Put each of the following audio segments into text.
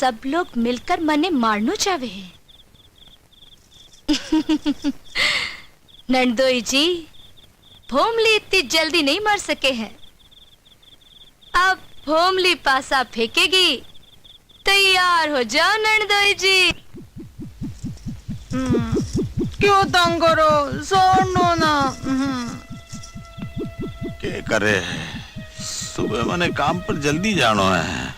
सब लोग मिलकर मने मारनो चाहे। नंदोई जी, भोमली इतनी जल्दी नहीं मर सके हैं। अब भोमली पासा फेंकेगी, तैयार हो जाओ नंदोई जी। क्यों तंग करो, सोनो ना। क्या करे, सुबह मैंने काम पर जल्दी जानो है।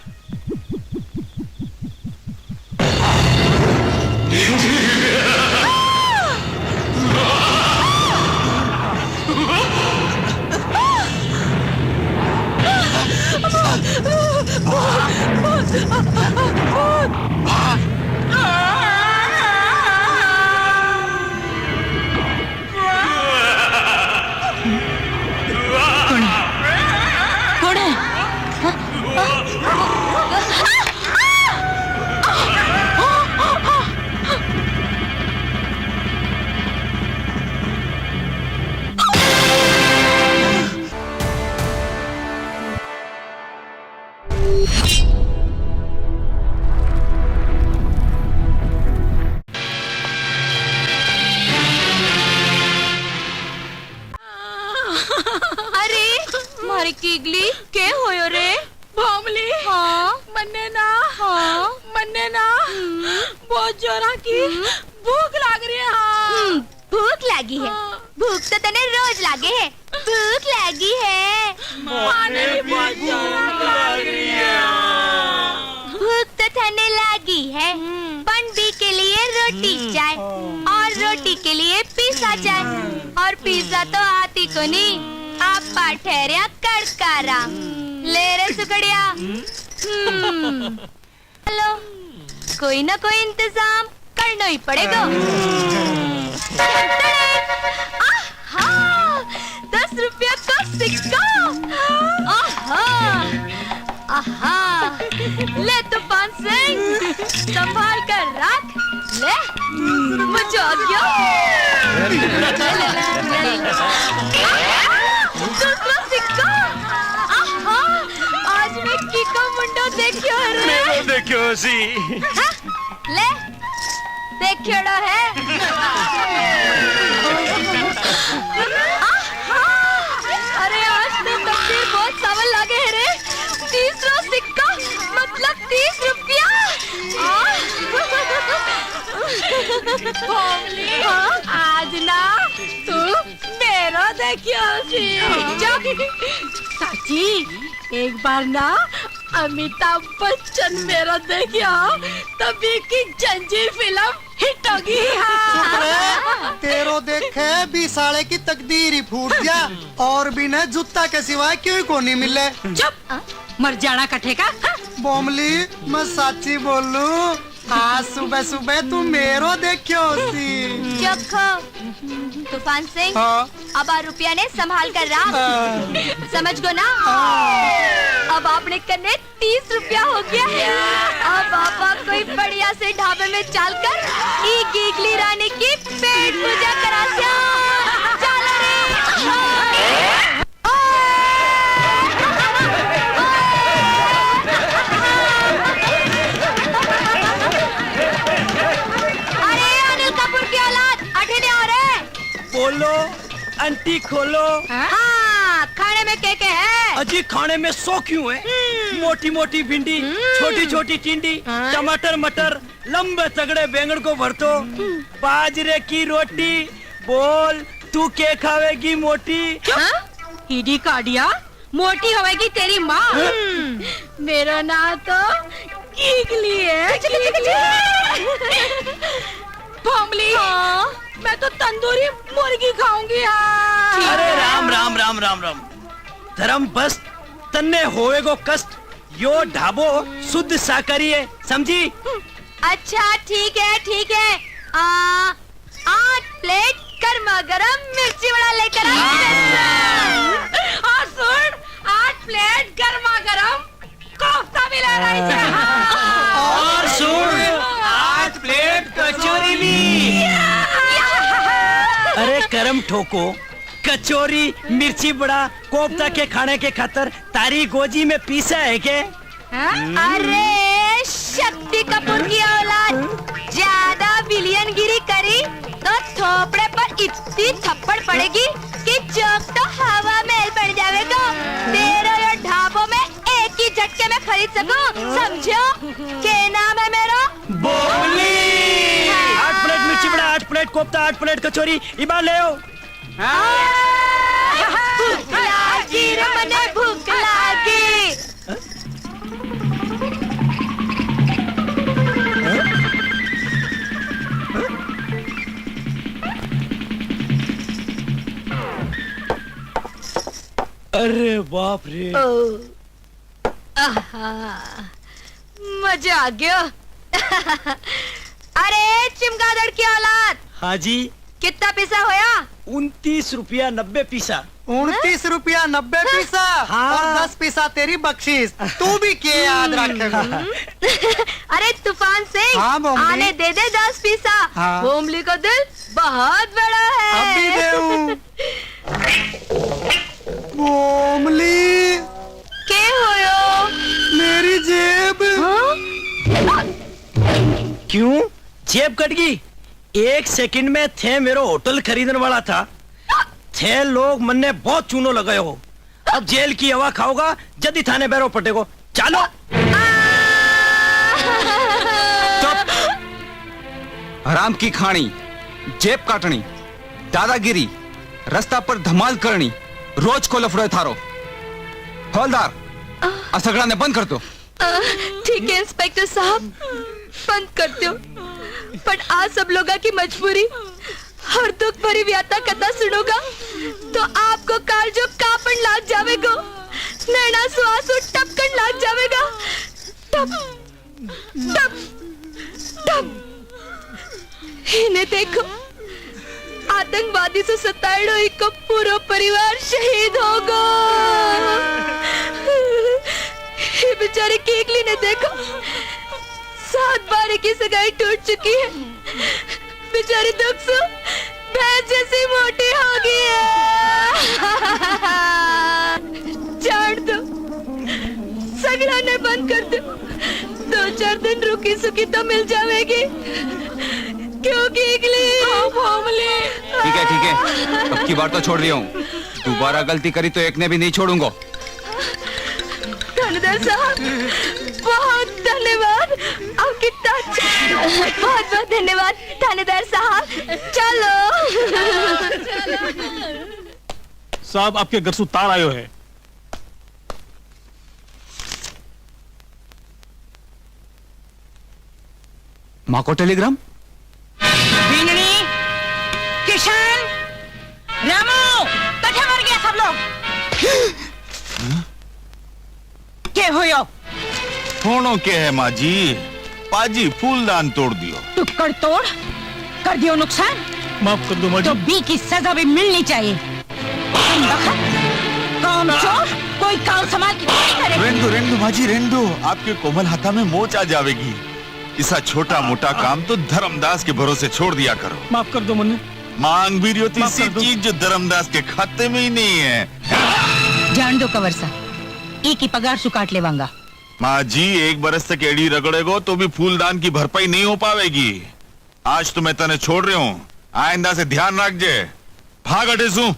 मारी कीगली के होयो रे? भोमली, हाँ मन्ने ना, हाँ मन्ने ना, बहुत जोरा की भूख लाग रही है। हाँ भूख लगी है। भूख तो तने रोज लागे है। भूख लगी है, माने भी बहुत जोरा लाग रही है। भूख तो तने लगी है। पंडी के लिए रोटी चाय और रोटी के लिए पिज्जा चाय, और पिज्जा तो आती को नहीं, आप ठहरिया कड़कारा। ले रे सुकड़िया। हेलो, कोई ना कोई इंतजाम करना ही पड़ेगा। 10 रुपया का सिक्का। आहा, ले तूफान सिंह, संभाल कर रख। ले, मुझे आ गया। दूसरा सिक्का। आहा, आज मैं कीका मुंडो देखियो रे। मैं देखियो सी। ले, देखियो है। अरे आज तो तकदीर बहुत सावल लागे है रे। तीसरा सिक्का मतलब 30 रुपया। भोमली, आज ना तू मेरा देखियो सी। चाची, एक बार ना अमिताभ बच्चन मेरा देखियो, तभी की जंजीर फिल्म हिट होगी। हाँ। तेरो देखे भी साले की तकदीर ही फूट गया, और भी न जूता के सिवाय क्यों को नहीं मिले। चुप, मर जाना कठेगा। बोमली, मैं सच्ची बोलू, आज सुबह सुबह तू मेरो देखियो सी। चुप खो। तूफान सिंह, हाँ। अब आ रुपया ने संभाल कर रहा। समझ गो ना? अब आपने कन्ने 30 रुपया हो गया है। अब आप कोई बढ़िया से ढाबे में चलकर ई गीगली रानी की पेट पूजा करा दिया। चल बोलो आंटी, खोलो। हाँ, खाने में क्या है? अजी खाने में 100 क्यों है? मोटी मोटी भिंडी, छोटी छोटी टिंडी, टमाटर मटर, लंबे तगड़े बैंगन को भरतो, बाजरे की रोटी। बोल तू क्या खावेगी मोटी? ईडी काडिया, मोटी होगी तेरी माँ। मेरा नाम तो कीगली है। भोमली, मैं तो तंदूरी मुर्गी खाऊंगी। अरे राम राम राम राम राम, धर्म बस तन्ने होएगो कष्ट। यो ढाबो शुद्ध शाकाहारी है, समझी? अच्छा ठीक है ठीक है। 8 प्लेट गर्मा गरम मिर्ची वड़ा लेकर और सुन, 8 प्लेट गर्मा गरम कोफ्ता भी ले रही है। और सुन, 8 प्लेट कचौरी भी। अरे करम ठोको, कचौरी मिर्ची बड़ा कोफ्ता के खाने के खातर तारी गोजी में पीसा है के? अरे शक्ति इतनी थप्पड़ पड़ेगी कि चौक तो हवा महल बन जाएगा। तेरे ये ढाबों में एक ही झटके में खरीद सकूं, समझो? क्या नाम है मेरा? बोली 8 प्लेट मिर्ची बड़ा, 8 प्लेट कोफ्ता, 8 प्लेट कचौरी, इबा ले आओ। भूख लागी रे मने, भूख लागी। अरे बाप रे, मजा आ गया। अरे चिमगादड़ की औलाद, हाँ जी, कितना पैसा होया? 29 रुपया 90 पैसा। 29 रुपया 90 पैसा हाँ। और 10 पैसा तेरी बख्शीश। तू भी क्या याद रखेगा? अरे तूफान सिंह, हाँ, बोमली। आने दे 10 पैसा। हाँ। बोमली का दिल बहुत बड़ा है। अभी देऊं। बोमली, के होयो? मेरी जेब। हाँ? क्यों जेब कट गई? 1 सेकंड में थे मेरो होटल खरीदने वाला था, थे लोग मन ने बहुत चूनो लगाए हो। अब जेल की हवा खाओगा, जल्दी थाने बैरो पटेगो। चलो हराम की खानी, जेब काटनी, दादागिरी, रास्ता पर धमाल करनी, रोज को लफड़ो थारो। हवलदार, असगड़ा ने बंद कर दो। ठीक है इंस्पेक्टर साहब, बंद कर दो। पर आज सब लोगों की मजबूरी और दुख भरी व्याथा कथा सुनोगा तो आपको काल जो कापन लाग जावेगा, नैना सुआसु टपकन लाग जावेगा। टप टप टप। इन्हें देखो, आतंकवादी से सताएड़ो एक पूरा परिवार शहीद होगा। ये बेचारे केकली ने देखो, 7 बार की सगाई टूट चुकी है। बेचारी दुख से भैंस जैसी मोटी हो गई है। जान दो, सगड़ा ने बंद कर दो। 2-4 दिन रुकी सुखी तो मिल जाएगी। क्यों केकली? ठीक है, अब की बार तो छोड़ दिया हूँ। दोबारा गलती करी तो एक ने भी नहीं छोड़ूंगा। थानेदार साहब, बहुत धन्यवाद। आपकी बहुत बहुत धन्यवाद थानेदार साहब। चलो साहब, आपके घर से तार आयो है। माँ को टेलीग्राम। बिंगनी, किशन, रामू, कठे मर गया सब लोग। क्या होयो? होनो के है माँ जी, पाजी फूलदान तोड़ दियो। टुक्कड़ तोड़ कर दियो नुकसान, माफ कर दो माँ जी। तो बी की सजा भी मिलनी चाहिए। काम चोर कोई काम संभाल के नहीं करे। रेंडो माँ जी रेंडो, आपके कोमल हाथा में मोच आ जावेगी। इसा छोटा मोटा काम तो धर्मदास के भरोसे छोड़ दिया करो। माफ कर दो मुन्ने। मांग भी रही माफ सी कर दो। चीज जो धर्मदास के खाते में ही नहीं है। जान दो कवरसा, एक ही पगार सु काट लेवांगा। माँ जी, 1 बरस तक एड़ी रगड़ेगो तो भी फूलदान की भरपाई नहीं हो पावेगी। आज तो मैं तने छोड़ रही हूँ, आइंदा से ध्यान रख जे। भाग हटे सू।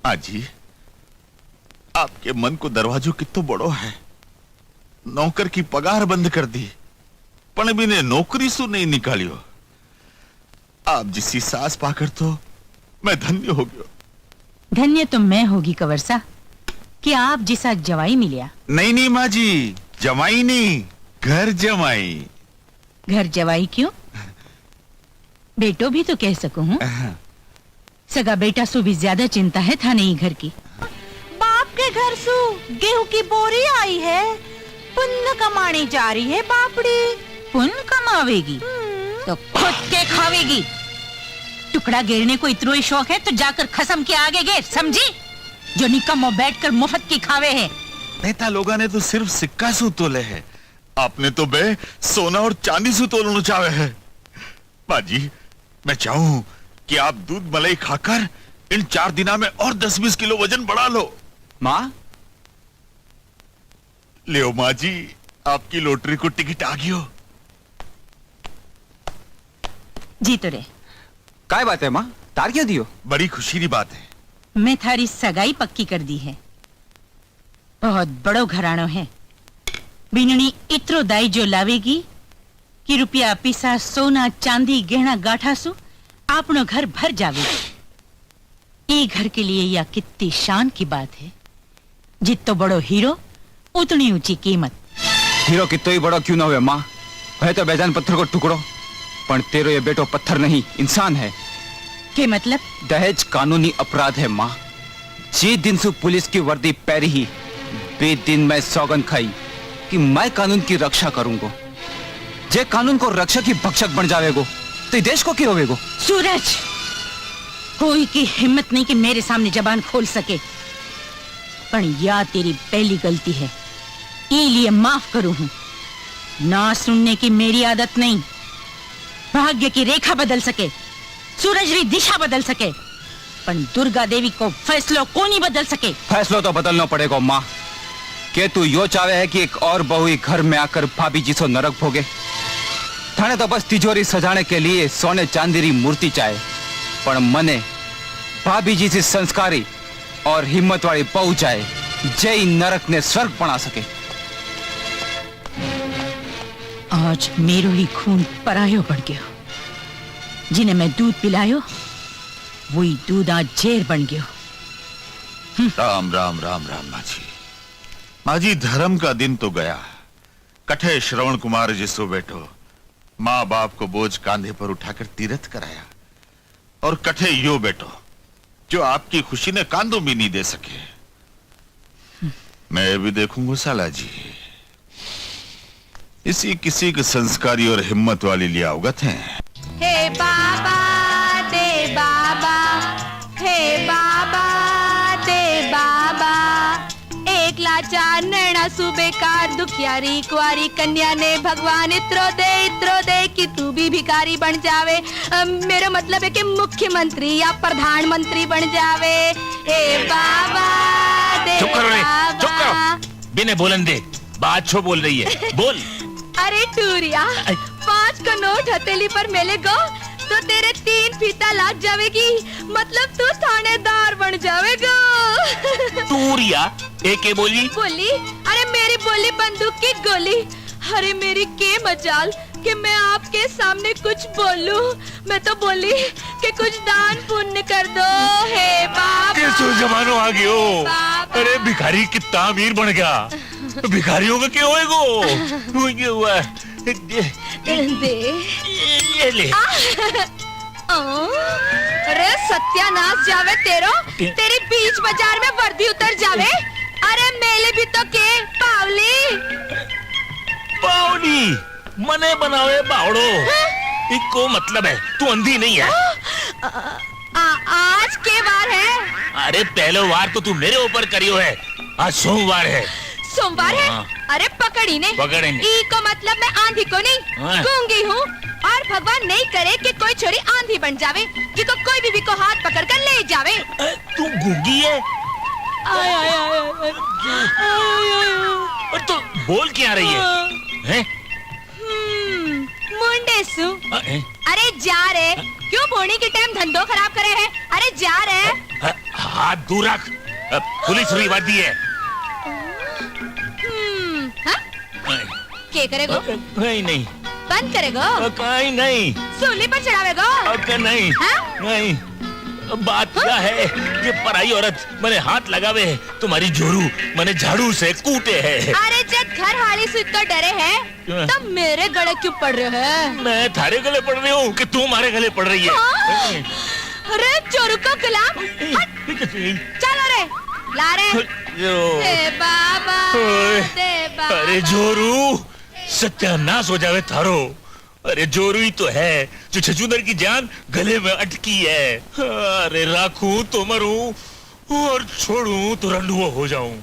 माँ जी, आपके मन को दरवाजो कितो बड़ो है। नौकर की पगार बंद कर दी, पण भी ने नौकरी सु नहीं निकालियो। आप जिसी सास पाकर तो मैं धन्य हो गयो। धन्य तो मैं होगी कवरसा कि आप जिसा जवाई मिलिया। नहीं माँ जी, जमाई नहीं, घर जमाई। घर जवाई क्यों? बेटो भी तो कह सकूं हूँ। सगा बेटा सु भी ज्यादा चिंता है था नहीं घर की। बाप के घर सु गेहूं की बोरी आई है, पुण्य कमाने जा रही है बापड़ी। पुण्य कमावेगी तो खुद के खावेगी। टुकड़ा गिरने को इतना ही शौक है तो जाकर खसम के आगे गिर, समझी? जो निकम्मो बैठकर मुफ्त की खावे है। नेता लोगों ने तो सिर्फ सिक्का सु तोले है, आपने तो बे सोना और चांदी सु तोलना चाहे है। बाजी, मैं चाहूं कि आप दूध मलाई खाकर इन 4 दिना में और 10-20 किलो वजन बढ़ा लो। माँ, लियो माँ जी, आपकी लॉटरी को टिकट आ गयो। जी तो रे, काय बात है माँ, तार क्यों दियो? बड़ी खुशी की बात है। मैं थारी सगाई पक्की कर दी है। बहुत बड़ो घराणो है। बीननी इतरो दाई जो लावेगी कि रुपया पीसा सोना चांदी गहना गाठा सु आपनो घर भर जावेगी। ये घर के लिए यह कितनी शान की बात है। जितो बड़ो हीरो उतनी ऊंची कीमत। हीरो कितो ही बड़ो क्यों ना हुए माँ, है तो बेजान पत्थर को टुकड़ो, पर तेरो ये बेटो पत्थर नहीं इंसान है। के मतलब? दहेज कानूनी अपराध है माँ। जे दिन से पुलिस की वर्दी पहरी ही बे दिन मैं सौगंध खाई कि मैं कानून की रक्षा करूंगा। जे कानून को रक्षक की भक्षक बन जावेगो तो देश को क्या होवेगो? सूरज, कोई की हिम्मत नहीं कि मेरे सामने जबान खोल सके। पर यह तेरी पहली गलती है, इसलिए माफ करूं हूं। ना सुनने की मेरी आदत नहीं। भाग्य की रेखा बदल सके, सूरज की दिशा बदल सके, पर दुर्गा देवी को फैसलों को नहीं बदल सके। फैसलो तो बदलना पड़ेगा माँ। के तू यो चाहे है कि एक और बहू ही घर में आकर भाभी जी सो नरक भोगे? थाने तो बस तिजोरी सजाने के लिए सोने चांदी री मूर्ति चाहे, पर मने भाभी जी से संस्कारी और हिम्मत वाली बहू चाहे, जय नरक ने स्वर्ग बना सके। आज मेरो ही खून परायो बढ़ गयो। जिन्हें मैं दूध पिलायो वही दूध आज जेर बन गयो। राम राम राम राम माजी। माजी, धर्म का दिन तो गया। कठे श्रवण कुमार जिसो बैठो माँ बाप को बोझ कांधे पर उठाकर तीर्थ कराया, और कठे यो बैठो जो आपकी खुशी ने कांधों भी नहीं दे सके। मैं भी देखूंगा साला जी। इसी किसी के संस्कारी और हिम्मत वाली लिए अवगत हैं। हे बाबा दे बाबा, हे बाबा दे बाबा। एक लाचार नैना सुबेकार दुखियारी कुआरी कन्या ने भगवान इत्रो दे कि तू भी भिखारी बन जावे। मेरा मतलब है कि मुख्यमंत्री या प्रधानमंत्री बन जावे। हे बाबा दे चुप करो रे, बाबा। चुप करो। बिना बोलन दे, बात छो बोल रही है, बोल। अरे टूरिया, 5 का नोट हथेली पर मिलेगा तो तेरे 3 फीता लाग जावेगी। मतलब तू थानेदार बन जावेगा। टूरिया एके बोली बोली? अरे मेरी बोली बंदूक की गोली। अरे मेरी के मजाल कि मैं आपके सामने कुछ बोलूं। मैं तो बोली कि कुछ दान पुण्य कर दो। हे बाबा, कैसो जमानो आ गयो। बाबा। अरे भिखारी कितना अमीर बन गया। भिखारियों का क्या होएगो? ये हुआ दे। ये ले। अरे सत्यानाश जावे तेरो। तेरी बीच बाजार में वर्दी उतर जावे। अरे मेले भी तो के पावली। बावली मने बनावे बावड़ो। इको मतलब है तू अंधी नहीं है। आज के बार है? अरे पहलो वार तो तू मेरे ऊपर करियो है। आज सोमवार है। सोमवार है? हाँ। अरे पकड़ी ने। पकड़े ने। ई को मतलब मैं आंधी को नहीं, हाँ। गूंगी हूँ। और भगवान नहीं करे कि कोई छोरी आंधी बन जावे कि कोई बीवी को हाथ पकड़ कर ले जावे। तू गूंगी है? आय आय आय आय। और तू बोल क्या रही है? हैं? मुंडे सु। अरे जा रे, क्यों बोनी के टाइम धंधो खराब करे है? अरे जा रे। हाथ दूर रख, पुलिस हुई वादी है। के करेगो? नहीं नहीं। बंद करेगो? कहीं नहीं। सूली पर चढ़ावेगो? नहीं। हाँ? नहीं। बात क्या है, ये पराई औरत मैंने हाथ लगावे है, तुम्हारी जोरू मैंने झाड़ू से कूटे है। अरे जब घर हाली से तो डरे है तब मेरे गले क्यों पड़ रहे हैं? मैं थारे गले पड़ रही हूँ कि तू हमारे गले पड़ रही है? हाँ? अरे चोरू को गुलाम, चलो रे, ला रे। दे बाबा, दे बाबा। अरे जोरू, सत्यानाश हो जावे थारो। अरे जोरू ही तो है जो छछूंदर की जान गले में अटकी है। अरे राखूं तो मरूं और छोड़ूं तो रंडुआ हो जाऊं।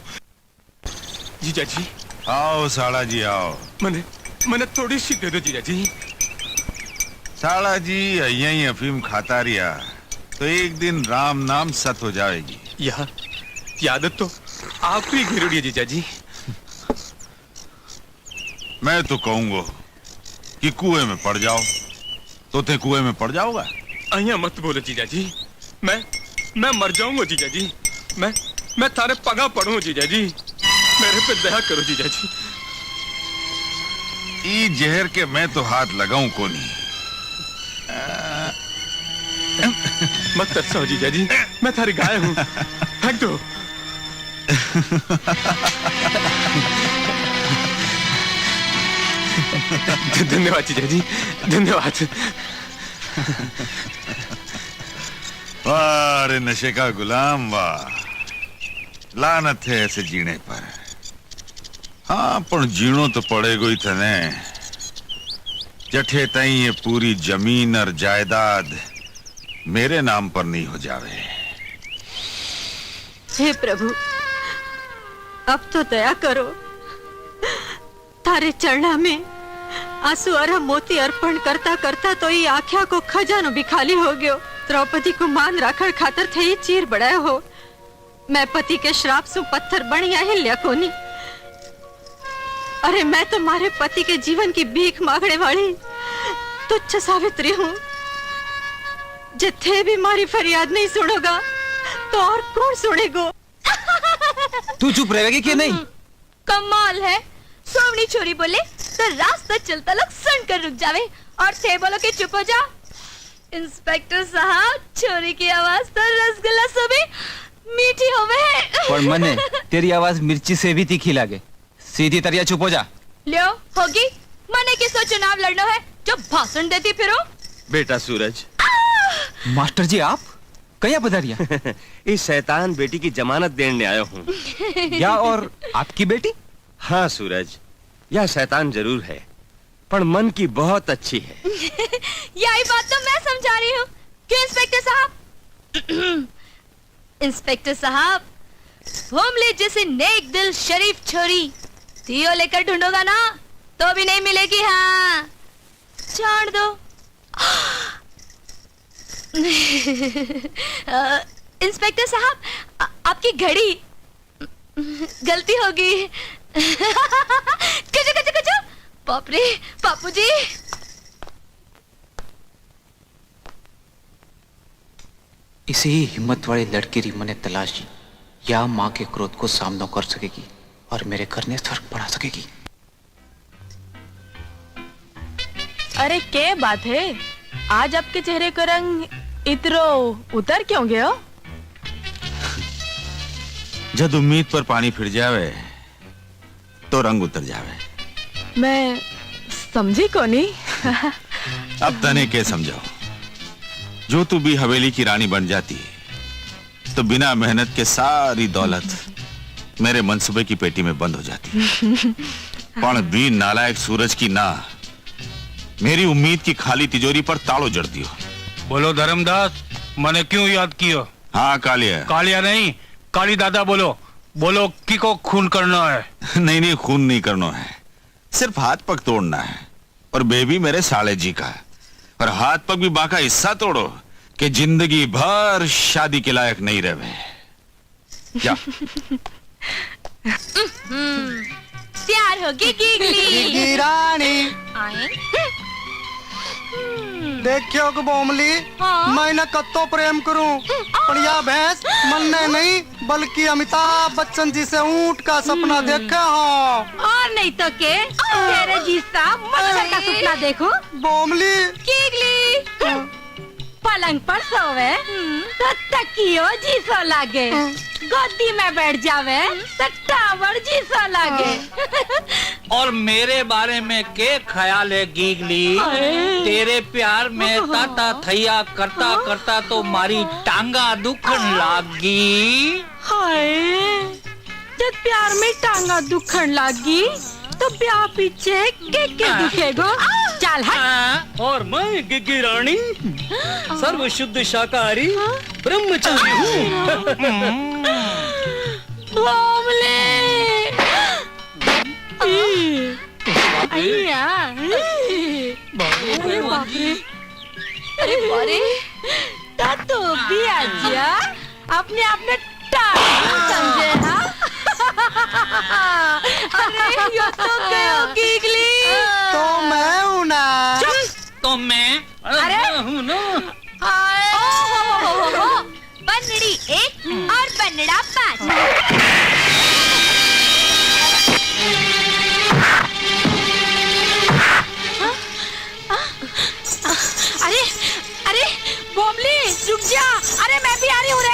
जीजा जी, आओ साला जी आओ। मैंने थोड़ी सी दे दो जीजा जी। साला जी यही अफीम खाता रिया तो एक दिन राम नाम सत हो जाएगी। यह आदत तो आप ही घेरोड़ी है जीजा जी। मैं तो कहूंगा कि कुएं में पड़ जाओ, तो ते कुएं में पड़ जाओगा। अहिया मत बोलो जीजा जी। मैं मर जाऊंगा जीजा जी। मैं थारे पगा पड़ू जीजा जी। मेरे पे दया करो जीजा जी। ई जहर के मैं तो हाथ लगाऊं को नहीं। मत तरसाओ जीजा जी, मैं थारी गाय हूँ। फेंक दो। धन्यवाद जीजा जी, धन्यवाद। वाह रे नशे का गुलाम, वाह। लानत है ऐसे जीने पर। हाँ पण जीणो तो पड़ेगो ही थने। जठे तई ये पूरी जमीन और जायदाद मेरे नाम पर नहीं हो जावे। हे प्रभु, अब तो दया करो। थारे चरणा में आंसू अरा मोती अर्पण करता करता तो ये आख्या को खजानो भी खाली हो गयो। द्रौपदी को मान राखण खातर थे ही चीर बढ़ायो हो। मैं पति के श्राप सु पत्थर बनिया हिल्या कोनी। अरे मैं तो मारे पति के जीवन की भीख मांगने वाली तुच्छ सावित्री हूँ। जिथे भी मारी फरियाद नहीं सुनोगा तो और कौन सुनेगो? तू चुप रहेगी कि नहीं? कमाल है। सोवनी छोरी बोले तो रास्ता चलता लोग सुन कर रुक जावे और थे बोलो कि चुप हो जाओ। इंस्पेक्टर साहब, छोरी की आवाज तो रसगुल्ला से भी मीठी होवे है। पर मने तेरी आवाज मिर्ची से भी तीखी लागे। सीधी तरिया चुप हो जा। लियो होगी। मने किसो चुनाव लड़ना है जो भाषण देती फिरो। बेटा सूरज। मास्टर जी आप कया पधारिया? इस शैतान बेटी की जमानत देने आया हूँ। या और आपकी बेटी? हाँ सूरज, यह शैतान जरूर है पर मन की बहुत अच्छी है। यही बात तो मैं समझा रही हूँ कि इंस्पेक्टर साहब इंस्पेक्टर साहब, होमले जैसे नेक दिल शरीफ छोरी दियो लेकर ढूंढोगा ना तो भी नहीं मिलेगी। हाँ छोड़ दो। इंस्पेक्टर साहब, आपकी घड़ी गलती होगी। कजो कजो कजो। बाप रे बापू जी। इसे ही हिम्मत वाली लड़की री मने तलाशी या माँ के क्रोध को सामना कर सकेगी और मेरे घर में फर्क पड़ा सकेगी। अरे क्या बात है, आज आपके चेहरे का रंग इतरो उतर क्यों गया? जब उम्मीद पर पानी फिर जावे तो रंग उतर जावे। मैं समझी को नहीं। अब तने के समझाओ। जो तू भी हवेली की रानी बन जाती तो बिना मेहनत के सारी दौलत मेरे मंसूबे की पेटी में बंद हो जाती। पण भी नालायक सूरज की ना मेरी उम्मीद की खाली तिजोरी पर तालो जड़ दियो। बोलो धर्मदास, मने क्यों याद कियो? हाँ कालिया। कालिया नहीं, काली दादा बोलो। बोलो की को खून करना है? नहीं खून नहीं करना है, सिर्फ हाथ पग तोड़ना है। और बेबी मेरे साले जी का। और हाथ पग भी बाका हिस्सा तोड़ो कि जिंदगी भर शादी के लायक नहीं रहे। क्या तैयार होगी गिगली रानी? आए। देखियो कि बोमली, हाँ? मैं न कत्तो प्रेम करूं पर यह भैंस मनने नहीं बल्कि अमिताभ बच्चन जी से ऊंट का सपना देखा हो। और नहीं तो के तेरे जीसा मच्छर का सपना देखो। बोमली गिगली पलंग पर सोवे तो तकियो जीसो लागे, गोदी में बैठ जावे तो टावर जीसो लागे। और मेरे बारे में के ख्याल है गिगली? तेरे प्यार में ताता थैया करता करता तो मारी टांगा दुखन लागी। हाय, जब प्यार में टांगा दुखन लागी तो ब्याह पीछे के दुखेगो। चल हट। और मैं गिग्गी रानी सर्व शुद्ध शाकाहारी ब्रह्मचारी हूँ। अरे बारे तो भी आजिया अपने आपने समझे। हाँ अरे यो तो गयो गिगली। तो मैं हूं ना। तो मैं अरे हूँ ना। हाँ भोमली 1 और बनड़ा 5। अरे अरे बोमली रुक जा, अरे मैं भी आ रही हूँ रे।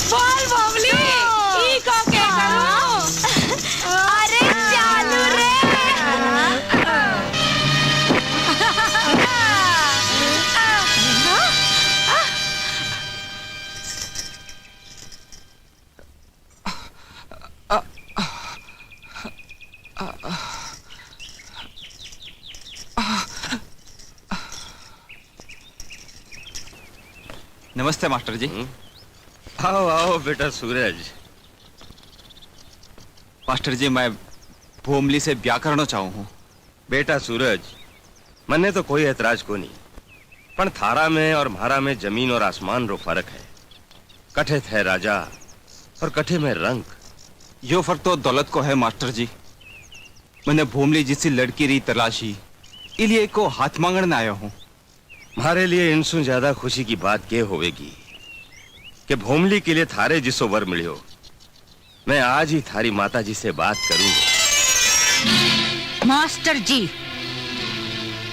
बोल बोमली, ई को के करूं? अरे चालू रे। नमस्ते मास्टर जी। आओ आओ बेटा सूरज। मास्टर जी मैं भोमली से ब्याह करना चाहूँ हूँ। बेटा सूरज, मन्ने तो कोई एतराज को नहीं, पण थारा में और म्हारा में जमीन और आसमान रो फर्क है। कठे थे राजा और कठे में रंग। यो फर्क तो दौलत को है मास्टर जी। मैंने भोमली जिसी लड़की री तलाशी, इसलिए को हाथ मांगने आया हूँ। हमारे लिए इनसु ज्यादा खुशी की बात ये होवेगी कि भोमली के लिए थारे जिसो वर मिलियो। मैं आज ही थारी माता जी से बात करूंगा। मास्टर जी,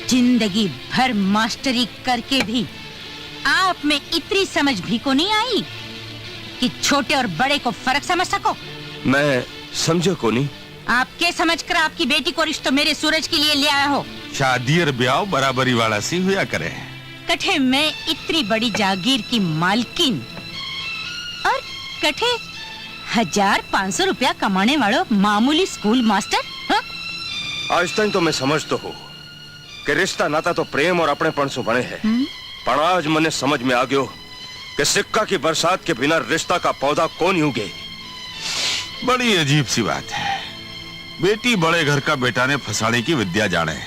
जिंदगी भर मास्टरी करके भी आप में इतनी समझ भी को नहीं आई कि छोटे और बड़े को फर्क समझ सको। मैं समझो को नहीं। आपके समझकर आपकी बेटी को रिश्तों मेरे सूरज के लिए ले आया हो। शादी और ब्याह बराबरी वाला सी हुआ करे। कठे मैं इतनी बड़ी जागीर की मालकिन और कठे 1500 रुपया कमाने वालों मामूली स्कूल मास्टर। हा? आज तक तो मैं समझतो हूँ कि रिश्ता नाता तो प्रेम और अपनेपन से बने हैं, पर आज मने समझ में आ गयो कि सिक्का की बरसात के बिना रिश्ता का पौधा कौन उगे। बड़ी अजीब सी बात है। बेटी बड़े घर का बेटा ने फंसाने की विद्या जाने,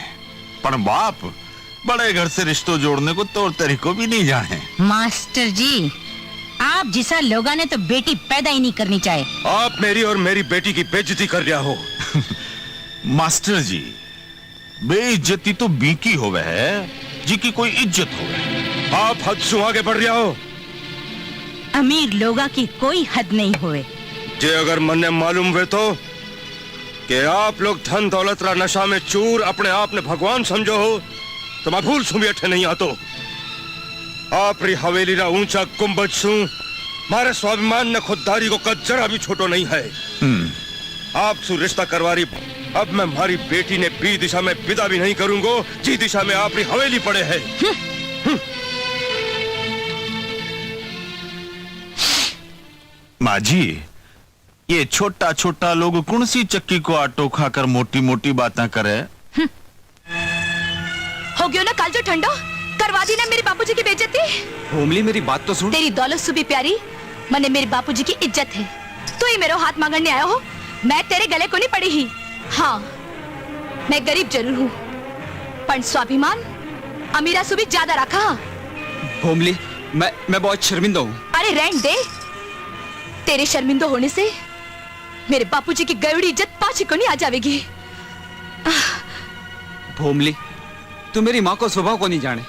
पर बाप बड़े घर से रिश्तों जोड़ने को तौर तरीकों भी नहीं जाने। मास्टर जी, आप जिसा लोगा ने तो बेटी पैदा ही नहीं करनी चाहे। आप मेरी और मेरी बेटी की बेइज्जती कर रहा हो। मास्टर जी, बेइज्जती तो बीकी होवे है जी की कोई इज्जत होवे। आप हद से आगे बढ़ रहा हो। अमीर लोगा की कोई हद नहीं होवे। जे अगर मन्ने मालूम हुए तो कि आप लोग धन दौलत रा नशा में चूर अपने आप ने भगवान समझो हो, तो मैं भूल सुन बैठे नहीं आतो। आप री हवेली रा ऊंचा गुंबद सू मारे स्वाभिमान ने खुददारी को कद जरा भी छोटो नहीं है। आप सु रिश्ता करवारी, अब मैं हमारी बेटी ने बी दिशा में विदा भी नहीं करूंगा, जी दिशा में आप री हवेली पड़े है। माँ जी, ये छोटा छोटा लोग कौन सी चक्की को आटो खाकर मोटी मोटी बातें करे। हो गयो ना काल जो ठंडो, करवा दी ना मेरे बापूजी की बेइज्जती। भोमली मेरी बात तो सुन। तेरी दौलत सुबह प्यारी, मने मेरे बापूजी की इज्जत है। तू ही मेरे हाथ मांगने आया हो, मैं तेरे गले को नहीं पड़ी ही। हाँ, मैं गरीब जरूर हूँ, पर स्वाभिमान अमीरा सुबह ज्यादा रखा। भोमली, मैं बहुत शर्मिंदा हूँ। अरे रहने दे, तेरे शर्मिंदा होने से मेरे बापूजी की गयौड़ी इज्जत पाछी को नहीं आ जाएगी। भोमली, तू मेरी माँ को स्वभाव को नहीं जाने,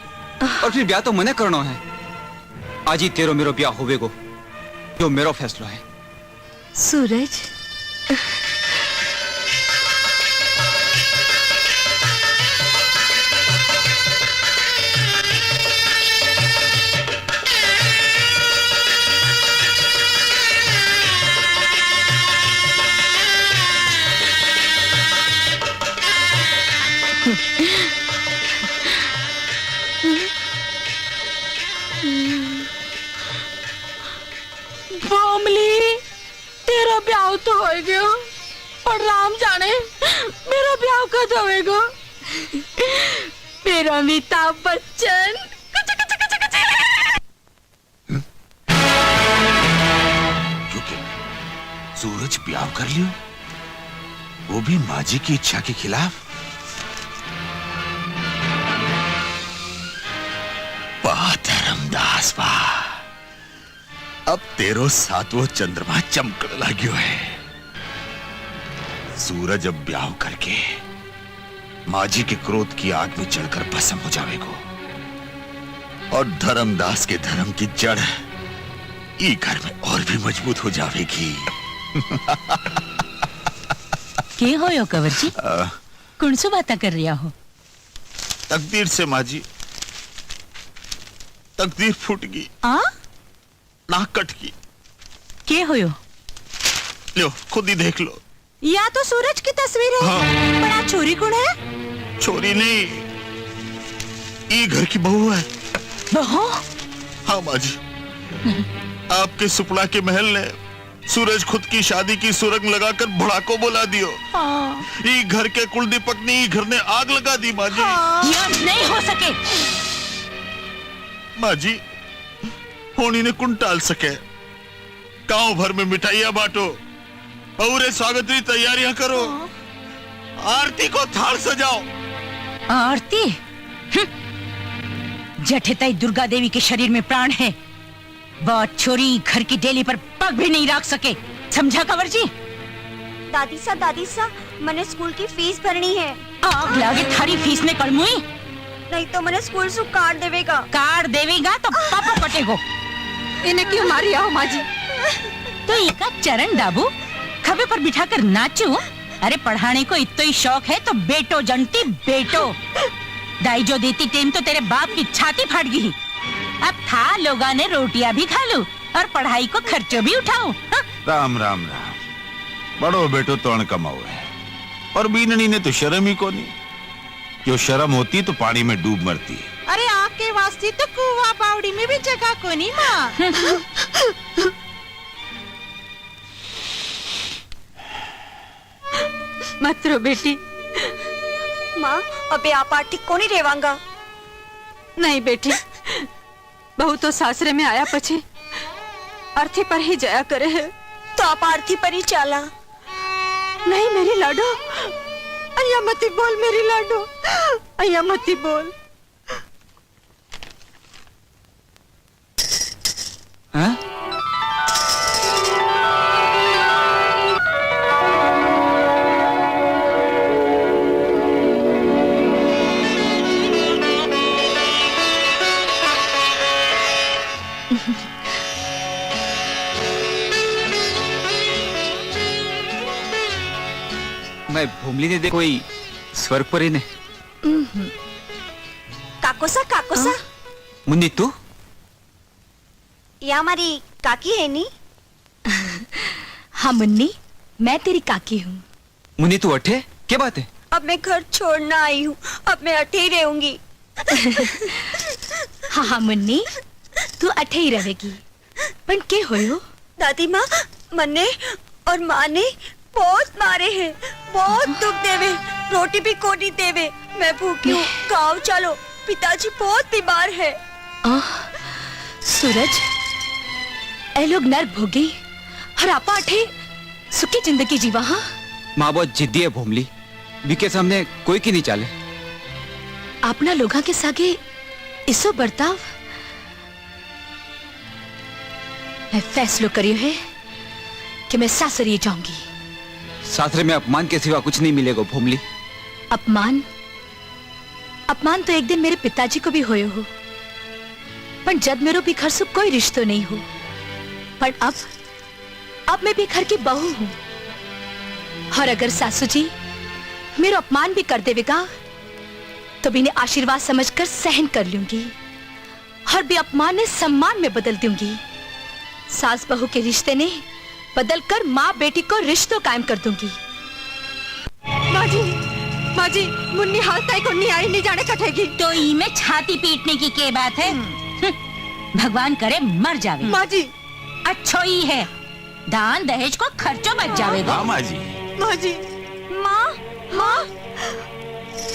और फिर ब्याह तो मने करना है। आज ही तेरो मेरो ब्याह होवेगो, जो मेरो फैसलो है। सूरज, हो गयो और राम जाने मेरा ब्याह कद होएगा। मेरा अमिताभ बच्चन क्योंकि सूरज ब्याह कर लियो, वो भी माँ जी की इच्छा के खिलाफ। वाह धर्मदास वाह, अब तेरो सातवो चंद्रमा चमकने लाग्यो है। सूरज अब ब्याह करके माँ जी के क्रोध की आग में जलकर भस्म हो जाएगो और धर्मदास के धर्म की जड़ ई घर में और भी मजबूत हो जाएगी। के हो यो कंवर जी? कौन सी बात कर रिया हो? तकदीर से माँ जी, तकदीर फूट गई, नाक कट गई। के हो यो? लो खुद ही देख लो। या तो सूरज की तस्वीर है। हाँ। बड़ा छोरी कौन है? छोरी नहीं, ये घर की बहू है। बहू? हाँ माँ जी, आपके सुपड़ा के महल ने सूरज खुद की शादी की सुरंग लगाकर भड़ाको बोला दियो। ये घर के कुल दीपक ने घर ने आग लगा दी माँ जी। यह नहीं हो सके। माँ जी, होनी ने कुन टाल सके। गांव भर में मिठाइयां बांटो, बहुरे स्वागत की तैयारियां करो, आरती को थाल सजाओ। आरती? जठेताई दुर्गा देवी के शरीर में प्राण है। बहुत छोरी घर की डेली पर पग भी नहीं रख सके, समझा कंवर जी? दादी सा मैंने स्कूल की फीस भरनी है। आग लागे थारी फीस ने कड़मुई। नहीं तो मैंने स्कूल से कार्ड देवेगा। कार्ड देवेगा तो पापा कटेगो। इन्हें क्यों मारी आओ माँ जी? तो इनका चरण दाबू, खबे पर बिठाकर नाचू। अरे पढ़ाने को इतना ही शौक है तो बेटो जनती बेटो। दाई जो देती टेम तो तेरे बाप की छाती फाट गई। अब था लोगा ने रोटियां भी खा लूं और पढ़ाई को खर्चो भी उठाऊं। राम राम राम, बड़ो बेटो तोण कमाओ है और बीननी ने तो शर्म ही को नहीं। जो शर्म होती तो पानी में डूब मरती। अरे आपके वास्ते तो कुआं बावड़ी में भी जगह को नहीं माँ। मत रो बेटी। माँ अबे आप ठीक को नहीं रेवांगा। नहीं बेटी, बहू तो सासरे में आया पछे अर्थी पर ही जाया करे है। तो आप आरती पर ही चला। नहीं मेरी लाडो, अया मती बोल मेरी लाडो, अया मती बोल। हाँ? मैं भूमली ने दे कोई स्वर्ग परी ने। काकोसा मुन्नी तू? ये हमारी काकी है नी। हाँ मुन्नी, मैं तेरी काकी हूँ। मुन्नी तू अठे क्या बात है? अब मैं घर छोड़ना आई हूँ, अब मैं अठे ही रहूंगी। हाँ मुन्नी, तू अठे ही रहेगी। पर के होयो? दादी माँ मन्ने और माँ ने बहुत मारे हैं, बहुत दुख देवे, रोटी भी कोनी देवे। मैं भूखी हूँ, गाँव चलो, पिताजी बहुत बीमार है। सूरज, ए लोग नर भोगी और आपा अठे सुखी जिंदगी जीवा। हाँ माँ बहुत जिद्दी है भूमली, बीके सामने कोई की नहीं चाले। अपना लोगा के सागे इसो बर्ताव। मैं फैसलो करियो है कि मैं सासरिए जाऊंगी। सासरे में अपमान के सिवा कुछ नहीं मिलेगा भूमली। अपमान? अपमान तो एक दिन मेरे पिताजी को भी होयो हो, पर जब मेरो भी घर से कोई रिश्तो नहीं हो। पर अब मैं भी घर की बहू हूँ और अगर सासू जी मेरा अपमान भी कर देवेगा तो भी इन्हें आशीर्वाद समझकर सहन कर लूंगी और भी अपमान ने सम्मान में बदल दूंगी। सास बहू के रिश्ते ने बदलकर माँ बेटी को रिश्तों कायम कर दूंगी। माँ जी, मुन्नी हाल तय को नहीं आई, नहीं जाने कटेगी। तो ई में छाती पीटने की क्या बात है? भगवान करे मर जावे। माँ जी, अच्छो ही है, दान दहेज को खर्चो बच जावेगो। हाँ माँ जी। माँ जी, माँ माँ,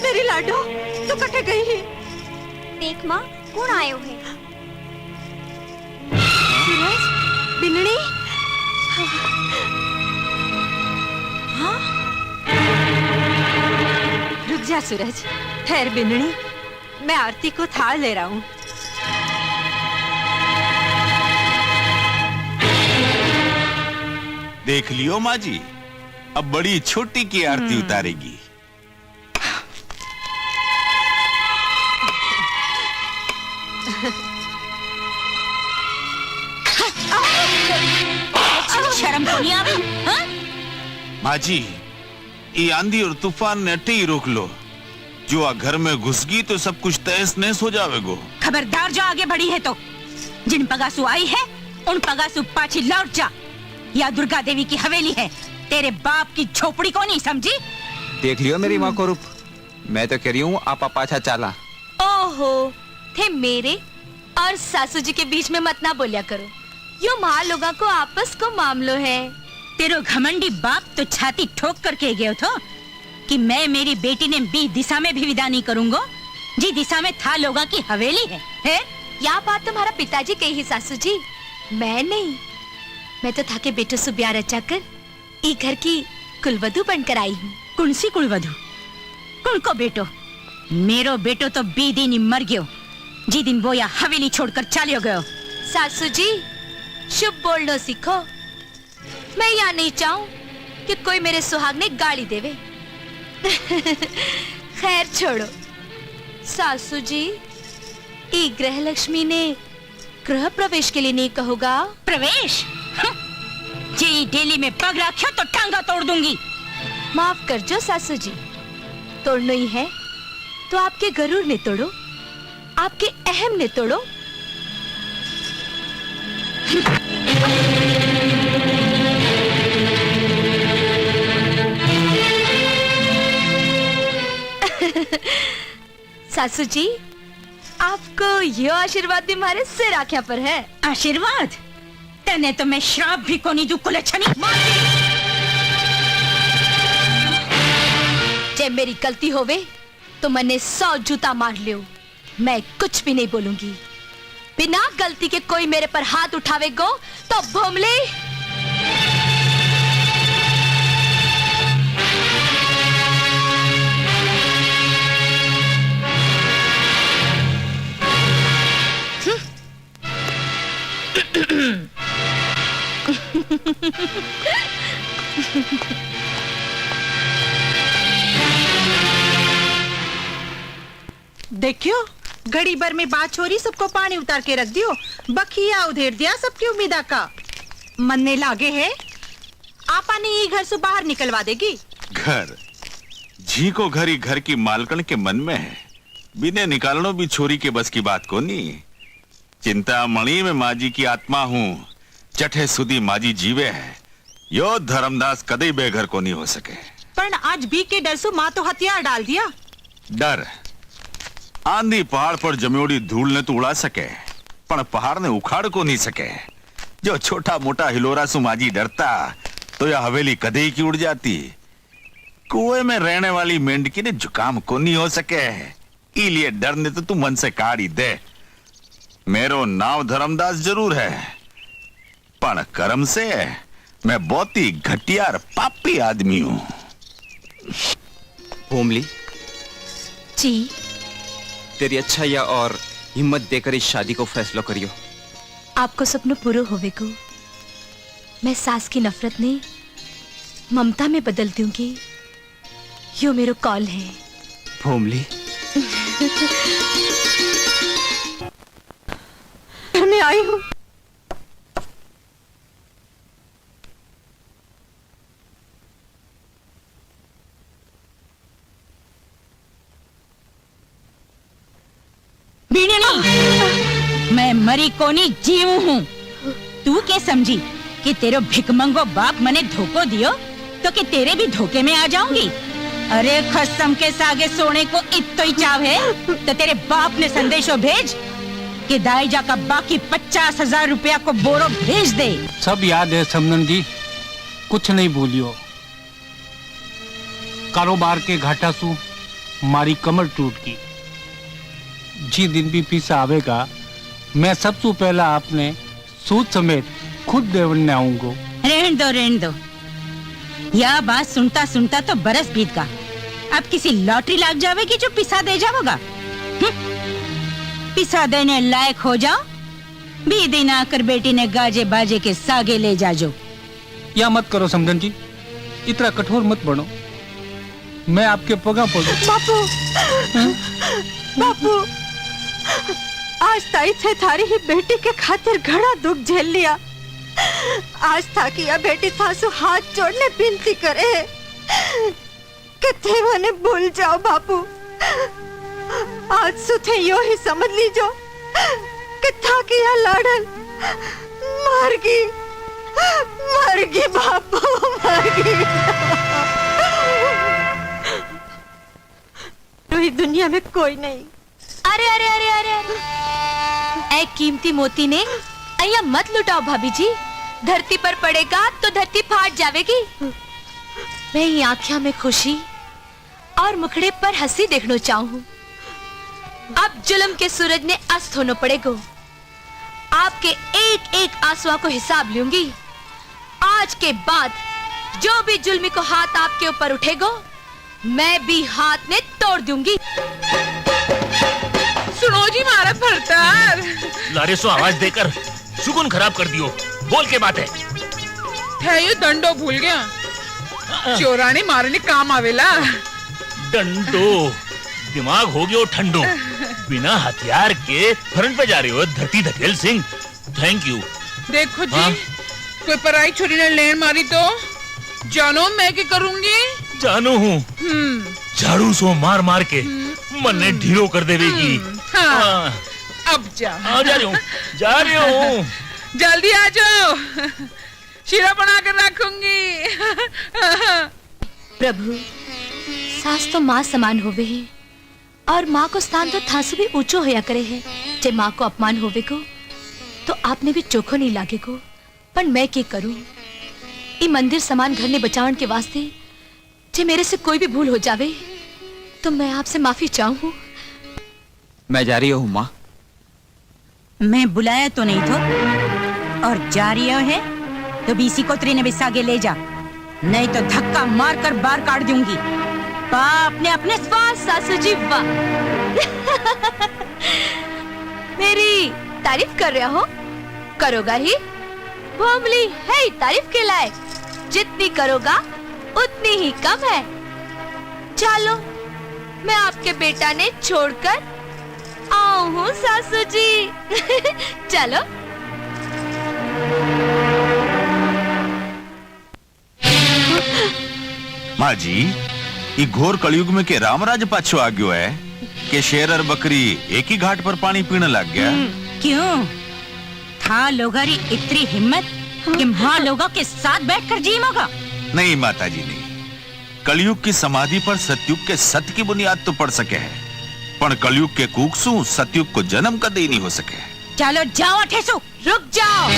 मेरी लाडो तू कटे गई है। देख माँ कौन आयो है। सूरज, बिन्नी, हाँ? रुक जा सूरज, ठहर बिन्नी, मैं आरती को थाल ले रहा हूँ। देख लियो माँ जी, अब बड़ी छोटी की आरती उतारेगी। शर्म को नहीं आवे? हाँ? माँ जी, ये आंधी और तूफान ने अटे ही रोक लो। जो आ घर में घुस गई तो सब कुछ तहस नहस हो जावेगो। खबरदार जो आगे बढ़ी है तो जिन पगासु आई है उन पगासु पाछी लौट जा। या दुर्गा देवी की हवेली है, तेरे बाप की झोपड़ी को नहीं समझी। देख लियो मेरी माँ को रूप, मैं तो कह रही हूँ आप पाछा चाला। ओहो, थे मेरे और सासू जी के बीच में मत ना बोलिया करो। यो माँ लोगों को आपस को मामलो है। तेरो घमंडी बाप तो छाती ठोक करके गयो थो कि मैं मेरी बेटी ने बी दिशा में भी विदा नहीं करूंगा, जी दिशा में था लोगों की हवेली है? या बात तुम्हारा पिताजी कही है सासू जी, मैं नहीं। मैं तो था के बेटो से ब्याह रचा कर ई घर की कुलवधु बनकर आई हूँ। कौन सी कुलवधु? कौन को बेटो? मेरो बेटो तो बी दिन ही मर गयो, जी दिन वो या हवेली छोड़कर चलियो गयो। सासू जी शुभ बोलना सीखो। मैं यहाँ नहीं चाहूँ कि कोई मेरे सुहाग ने गाली देवे। खैर छोड़ो सासू जी, ई ग्रह लक्ष्मी ने गृह प्रवेश के लिए नहीं कहोगा? प्रवेश? जी डेली में पग रखो तो टांगा तोड़ दूंगी। माफ कर जो सासू जी, तोड़ना ही है तो आपके गरुड़ ने तोड़ो, आपके अहम ने तोड़ो। सासू जी, आपको ये आशीर्वाद भी हमारे सिर आख्या पर है। आशीर्वाद? तने तो मैं श्राप भी को नहीं दू कुलच्छनी। जब मेरी गलती होवे तो मैंने 100 जूता मार लियो, मैं कुछ भी नहीं बोलूंगी। बिना गलती के कोई मेरे पर हाथ उठावेगो तो भोमले। देखियो घड़ी भर में बात छोरी, सबको पानी उतार के रख दियो, बखिया उधेर दिया सबकी उम्मीदा का। मन में लागे है आपा ने ये घर से बाहर निकलवा देगी। घर जी को घर ही घर की मालकन के मन में है, बिने निकालनो भी छोरी के बस की बात को नहीं। चिंता मणि में माँ जी की आत्मा हूँ, चठे सुधी माँ जी जीवे है, यो धर्मदास कदे बेघर को नहीं हो सके। पर आज भी के डर से माँ तो हथियार डाल दिया। डर आंधी पहाड़ पर जमेड़ी धूल ने तो उड़ा सके, पर पहाड़ ने उखाड़ को नहीं सके। जो छोटा मोटा हिलोरा सु माजी डरता तो यह हवेली कदे ही की उड़ जाती। कुएं में रहने वाली मेंढकी ने जुकाम को नहीं हो सके, इसलिए डर ने तो तू मन से काढ़ ही दे। मेरो नाव धर्मदास जरूर है, पर कर्म से मैं बहुत ही घटिया और पापी आदमी हूँ। भोमली जी, तेरी अच्छा या और हिम्मत देकर इस शादी को फैसला करियो। आपको सपनों पूरा होवेगो। मैं सास की नफरत ने ममता में बदल दूंगी, यो मेरो कॉल है। भोमली मैं आई हूँ। मैं मरी कोनी जीव हूँ। तू क्या समझी कि तेरो भिकमंगो बाप मने धोखो दियो तो कि तेरे भी धोखे में आ जाऊंगी? अरे कसम के सागे सोने को इत्तो ही चाव है तो तेरे बाप ने संदेशो भेज कि दाईजा का बाकी 50,000 रुपया को बोरो भेज दे। सब याद है समनन जी, कुछ नहीं भूलियो। कारोबार के घाटा सु मारी कमर टूट की। जी दिन भी पैसा आवेगा, मैं सबसे पहला आपने सूद समेत खुद देवने आऊंगा। रहने दो। यह बात सुनता सुनता तो बरस बीत गा। अब किसी लॉटरी लाग जावेगी जो पिसा दे जाओगा। पिसा देने लायक हो जाओ, भी दिन आकर बेटी ने गाजे बाजे के सागे ले जाजो। या मत करो समधन जी, इतना कठोर मत बनो। मैं आपके पगा पड़ू। बापू, आज ताई थे थारी ही बेटी के खातिर घड़ा दुख झेल लिया। आज था कि यह बेटी थासु हाथ जोड़ने विनती करे कि थे मने भूल जाओ बापू। आज सुथे यो ही समझ लीजो कि था कि यह लाडल मर गई बापू, मर गई। तो दुनिया में कोई नहीं। अरे अरे अरे अरे अरे ए कीमती मोती ने अया मत लुटाओ भाभी जी। धरती पर पड़ेगा तो धरती फाट जावेगी। मैं ये आँखों में खुशी और मुखड़े पर हंसी देखना चाहूँ। अब जुल्म के सूरज ने अस्त होना पड़ेगा। आपके एक एक आंसुओं को हिसाब लूंगी। आज के बाद जो भी जुल्मी को हाथ आपके ऊपर उठेगा, मैं भी हाथ में तोड़ दूंगी। सुनो जी मारा भरतार। लारिसो आवाज देकर सुकून खराब कर दियो। बोल के बात है। ये दंडो भूल गया। चोराने मारने काम आवेला। डंडो दिमाग हो गयो ठंडो। बिना हथियार के फ्रंट पे जा रहे हो धरती धकेल सिंह। Thank you. देखो जी, कोई पराई छोरी ने लेन मारी तो जानो मैं क्या करूंगी। जानू हूँ, झाड़ू सो मार मार के मन ने ढीलो कर देवेगी। हाँ। अब जा जा रही हूँ। जल्दी आ जाओ, शीरा बना कर रखूंगी। प्रभु, सास तो माँ समान होवे है और माँ को स्थान तो थासु भी ऊंचो होया करे है। जे माँ को अपमान होवे को तो आपने भी चोखो नहीं लागे को। पर मैं क्या करूं? ई मंदिर समान घर ने बचावन के वास्ते जे मेरे से कोई भी भूल हो जावे तो मैं आपसे माफी चाहूं। मैं जा रही हूँ माँ। मैं बुलाया तो नहीं तो, और जा रही है तो बीसी कोतरी ने बिसागे ले जा, नहीं तो धक्का मार कर बाहर काट दूंगी। बाप ने अपने वाह सासू जी वाह। मेरी तारीफ कर रहा हो, करोगा ही। भोमली है तारीफ के लायक, जितनी करोगा उतनी ही कम है। चलो मैं आपके बेटा ने छोड़कर आऊं हूँ सासू जी। चलो। माँ जी, ये घोर कलयुग में के रामराज पाछो आ गयो है कि शेर और बकरी एक ही घाट पर पानी पीने लग गया। क्यों था लोगारी इतनी हिम्मत कि माँ लोगों के साथ बैठकर जीमोगा? नहीं माता जी नहीं। कलयुग की समाधि पर सतयुग के सत्य की बुनियाद तो पड़ सके है, पर कलयुग के कूकसू सतयुग को जन्म कदे नहीं हो सके। चलो जाओ ठेसू। रुक जाओ।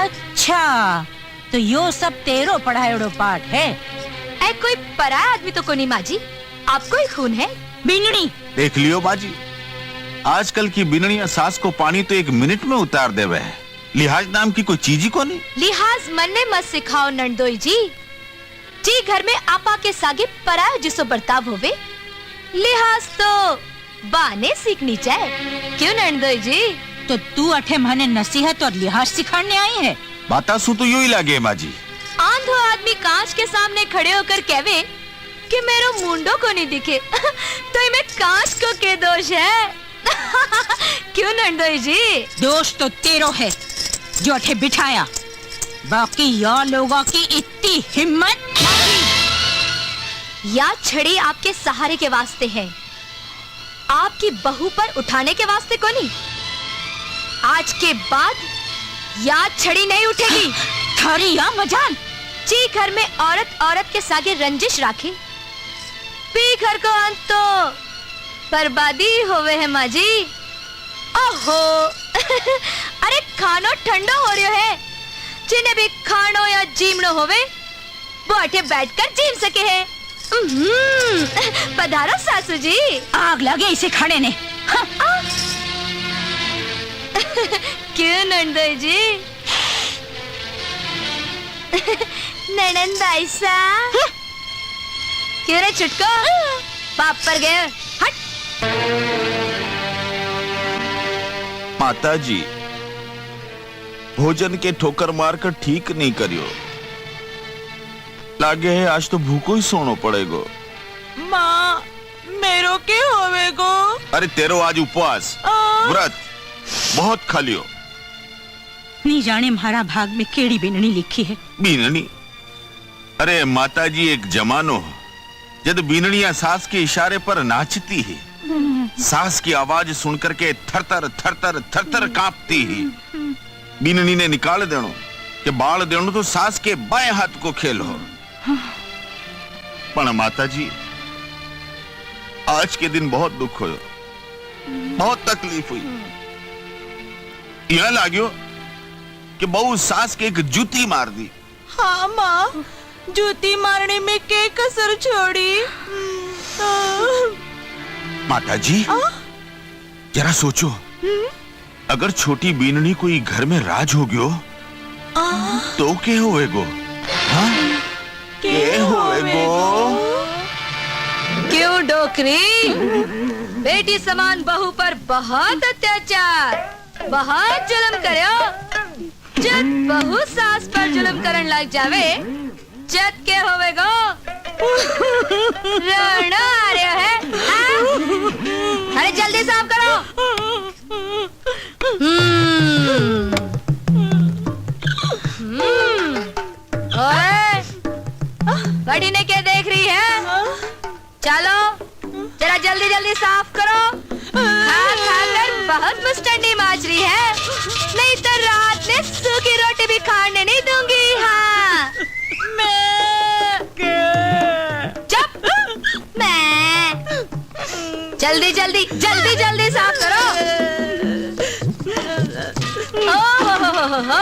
अच्छा, तो यो सब तेरो पढ़ायोड़ो पाठ है। ऐ कोई पराया आदमी तो कोनी माँ जी, आपको ही खून है। बिनड़ी देख लियो बाजी, आजकल की बिनड़ियां सास को पानी तो 1 मिनट में उतार देवे है। लिहाज नाम की कोई चीज ही को नहीं। लिहाज मन ने मत सिखाओ नंदोई जी। जी घर में आपा के सागे पराया जिसो बर्ताव होवे, लिहाज तो बाने सीखनी चाहिए। क्यों नंदोई जी? तो तू अठे मने नसीहत और लिहाज सिखाने आई है? बाता सु तो यू ही लगे माँ जी। आंधो आदमी कांच के सामने खड़े होकर कहवे कि मेरो मुंडो को नहीं दिखे तो इमें कांच को के दोष है। क्यों नंदोई जी? दोष तो तेरो है जो अठे बिठाया। बाकी या लोगों की इतनी हिम्मत। या छड़ी आपके सहारे के वास्ते है, आपकी बहू पर उठाने के वास्ते को नहीं। आज के बाद या छड़ी नहीं उठेगी। थारी या मजाल जी घर में औरत औरत के सागे रंजिश राखे, पी घर को अंत तो बर्बादी होवे है माँ जी। ओहो अरे खानो ठंडो हो रयो है। जिन्हें भी खानो या जीमनो होवे वो अठे बैठकर जीम सके है। पधारो सासू जी। आग लगे इसे खाने ने। हाँ। क्यों नंदोई जी? ननन भाई सा क्यों रे छुटको पाप पर गए? हट। माता जी भोजन के ठोकर मारकर ठीक नहीं करियो। लागे है आज तो भूखो ही सोनो पड़ेगो। माँ मेरो के होवेगो? अरे तेरो आज उपवास व्रत बहुत खा लियो। नहीं जाने हमारा भाग में केड़ी बीननी लिखी है। बीननी? अरे माता जी एक जमानो जब बीननिया सास के इशारे पर नाचती है। सास की आवाज सुनकर के थरथर थरथर थरथर कांपती है। बीननी ने निकाल देनो कि बाल देनो तो सास के बाएं हाथ को खेल हो। पर माता जी आज के दिन बहुत दुख हो, बहुत तकलीफ हुई। यह लाग्यो कि बहु सास के एक जूती मार दी। हाँ माँ जूती मारने में के कसर छोड़ी। माता जी जरा सोचो, अगर छोटी बीननी कोई घर में राज हो गयो तो के होएगो? हाँ? के होएगो? क्यों डोकरी? बेटी समान बहू पर बहुत अत्याचार, बहुत जुल्म करो। जब बहू सास पर जुल्म करन लग जावे जब के होवेगो? रोना आ रहा है? अरे जल्दी साफ करो। ओए, बड़ी ने क्या देख रही है? चलो जरा जल्दी जल्दी साफ करो। खा कर बहुत मुस्टंडी माच रही है, नहीं तो रात में सूखी रोटी भी खाने नहीं दूंगी। हाँ चुप। मैं जल्दी जल्दी जल्दी जल्दी साफ करो। ओहो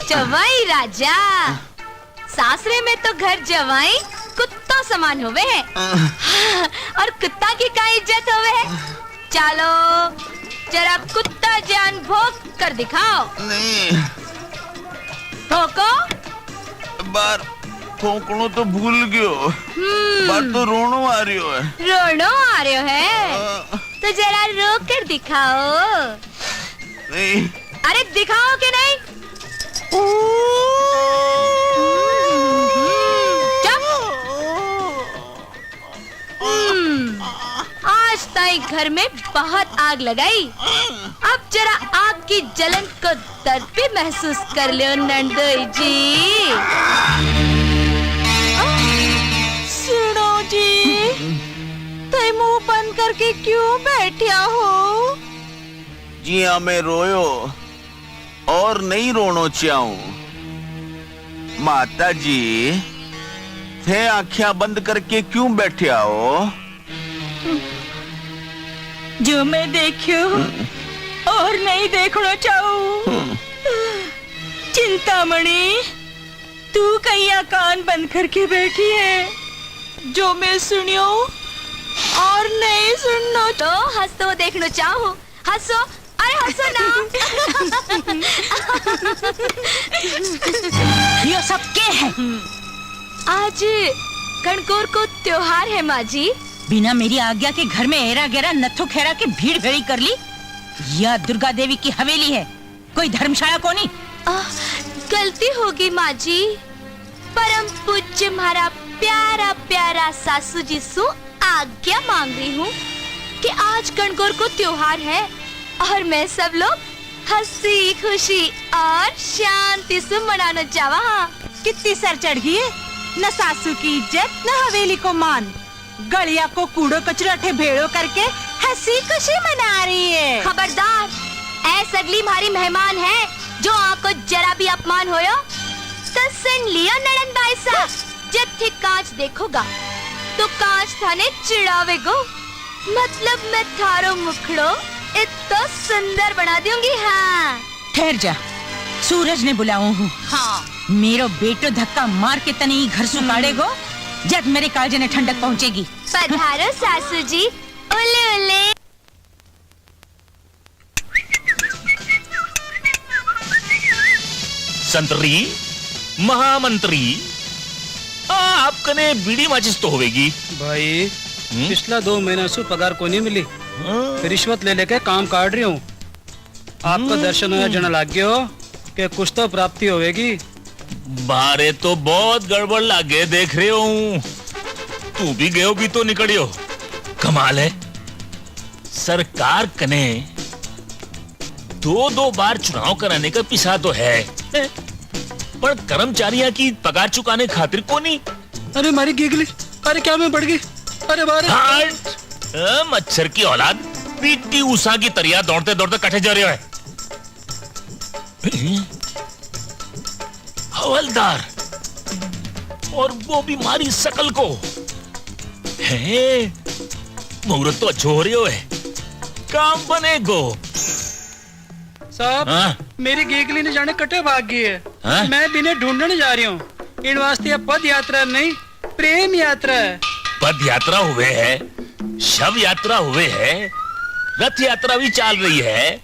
जवाई राजा, सासरे में तो घर जवाई कुत्ता समान होवे है। और कुत्ता की क्या इज्जत होवे है? चलो जरा कुत्ता जान भोग कर दिखाओ। नहीं भोको। बार फोकनो तो भूल गयो। बार तो रोनो आ रही है। रोनो आ रहे है तो जरा रो कर दिखाओ। नहीं। अरे दिखाओ कि नहीं? आज ताई घर में बहुत आग लगाई, अब जरा आग की जलन को दर्द भी महसूस कर लो नंदोई जी। सुनो जी, ते मुंह बंद करके क्यों बैठा हो? जी हाँ मैं रोयो और नहीं रोनो चाहूं। माता जी थे आँखें बंद करके क्यों बैठे हो? जो मैं देखूं और नहीं देखना चाहूं। चिंतामणि तू कहीं कान बंद करके बैठी है, जो मैं सुनियो और नहीं सुनना तो हंसो देखना चाहूं। हंसो, अरे हंसो ना। ये सब क्या है? आज कणकोर को त्योहार है माँ जी। बिना मेरी आज्ञा के घर में एरा गेरा नथु खेरा के भीड़ भीड़ी कर ली। यह दुर्गा देवी की हवेली है, कोई धर्मशाला को नहीं। गलती होगी माँ जी। परम पूज्य हमारा प्यारा प्यारा सासू जी सु आज्ञा मांग रही हूँ कि आज कणकोर को त्योहार है और मैं सब लोग हंसी खुशी और शांति से मनाना चाहा। कितनी सर चढ़ गई है, न सासू की इज्जत न हवेली को मान। गलिया को कूड़ो कचरा भेड़ो करके हंसी खुशी मना रही है। खबरदार, ऐस अगली हमारी मेहमान है, जो आपको जरा भी अपमान होयो तो सुन लियो नड़न भाई साहब। जब ठीक कांच देखोगा तो कांच थाने चिड़ावेगो। मतलब मैं थारो मुखड़ो इतना सुंदर बना दूंगी। हाँ ठहर जा, सूरज ने बुलाओ हूँ। हाँ मेरो बेटो धक्का मार के तने ही घर सुकाड़ेगो, जब मेरे कालजे ने ठंडक पहुँचेगी। पधारो सासू जी। ओले ओले। संतरी महामंत्री आपकने बीड़ी माचिस तो होवेगी भाई। पिछला 2 महीना से पगार को नहीं मिली, रिश्वत ले लेके काम काट रही हूँ। आपका दर्शन होया जना लाग गयो कि कुछ तो प्राप्ति होवेगी। बारे तो बहुत गड़बड़ लागे देख रहे हूँ। तू भी गयो भी तो निकलियो। कमाल है, सरकार कने 2 बार चुनाव कराने का पिसा तो है, पर कर्मचारियों की पगार चुकाने खातिर को नहीं। अरे मारी गिगली, अरे क्या मैं बढ़ गई। अरे बारे मच्छर की औलाद, पीटी उषा की तरिया दौड़ते दौड़ते कटे जा रहे है। हवलदार, और वो बीमारी सकल को है। मुहूर्त तो अच्छो हो रही हो है, काम बनेगो। साहब मेरी गेगली ने जाने कटे भाग गई है। हाँ? मैं बिने ढूंढने जा रही हूँ। इन वास्ते पद यात्रा नहीं, प्रेम यात्रा है। पद यात्रा हुए है, शव यात्रा हुए है, रथ यात्रा भी चल रही है,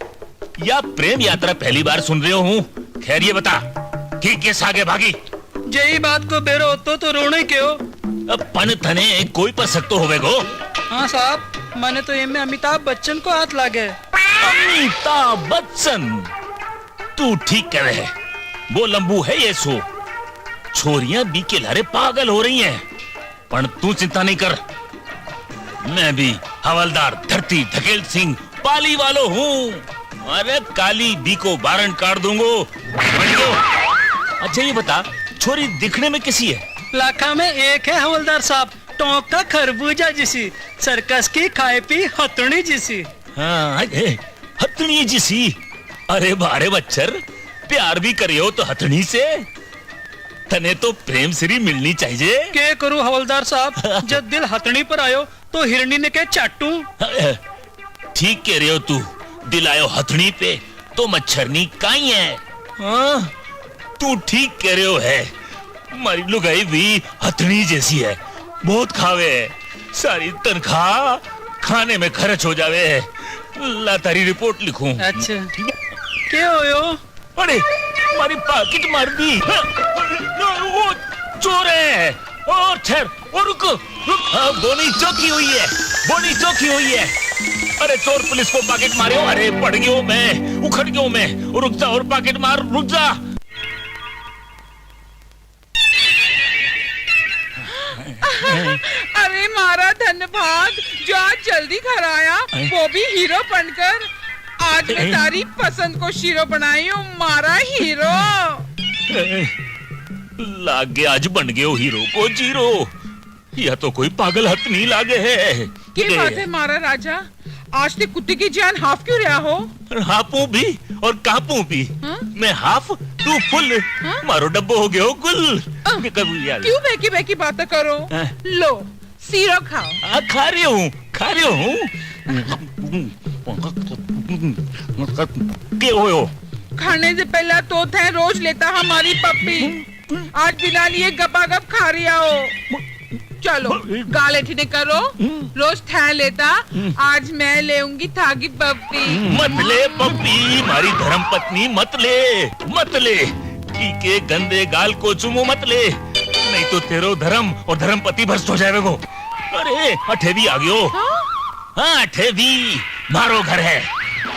या प्रेम यात्रा पहली बार सुन रहे हूँ। खैर ये बता कि किस आगे भागी? यही बात को बेरो तो रोने क्यों? अब पन थने कोई पर सकतो होवेगो। हाँ साहब, मैंने तो इनमें अमिताभ बच्चन को हाथ लागे। अमिताभ बच्चन, तू ठीक कह रहे है, वो लंबू है ये सो। छोरियां भी के लारे पागल हो रही हैं, पर तू चिंता नहीं कर, मैं भी हवलदार धरती धकेल सिंह पाली वालो हूँ। अरे काली बी को बारण काट दूंगो। अच्छा ये बता, छोरी दिखने में कैसी है? लाखा में एक है हवलदार साहब, टोंक का खरबूजा जिसी, सर्कस की खाए पी हथुड़ी जिसी। हाँ हथनी जिसी। अरे बारे बच्चर, प्यार भी करियो तो हथनी से। तने तो प्रेम सिरी मिलनी चाहिए। क्या करूं हवलदार साहब, जब दिल हथनी पर आयो तो हिरणी ने क्या चाटू। ठीक कह रहे हो तू, दिल आयो हथनी पे तो मच्छरनी काई है। हाँ, तू ठीक कह रहे हो है, हमारी लुगाई भी हथनी जैसी है, बहुत खावे है, सारी तनख्वाह खाने में खर्च हो जावे है। ला तारी रिपोर्ट लिखूं। अच्छा क्या होयो? अरे हमारी पाकिट मार दी। वो चोर है। और ठहर, और रुक रुक, बोनी चौकी हुई है, बोनी चौकी हुई है। अरे चोर पुलिस को पाकिट मारे। अरे पड़ गयो मैं, उखड़ गयो मैं। रुक जा और पाकिट मार, रुक जा। अरे मारा धन्यवाद जो आज जल्दी घर आया, वो भी हीरो बनकर। आज मैं तारी पसंद को शीरो बनाई हूँ, मारा हीरो। लागे आज बन गए हो हीरो को जीरो, या तो कोई पागल हथ नहीं लागे है। क्या बात है मारा राजा, आज ते कुत्ते की जान हाफ क्यों रहा हो? हाफू भी और कापू भी। मैं हाफ, तू फुल। मारो डब्बो हो गयो गुल। क्यों बेकी बेकी बातें करो? लो सीरो खाओ। खा रही हूँ, खा रही हूँ। क्या हो? खाने से पहले तो थे रोज लेता हमारी पप्पी, आज बिना लिए गपागप खा रिया हो। चलो गाले ठीने करो, रोज थे लेता, आज मैं लेऊंगी थागी पप्पी। मत ले पप्पी, मारी धर्म पत्नी मत ले, मत ले। ठीक है, गंदे गाल को चुमो मत ले, नहीं तो तेरो धर्म और धर्म पति भ्रष्ट हो जाएगा। अरे अठेवी आ गयो। हाँ अठेवी, मारो घर है,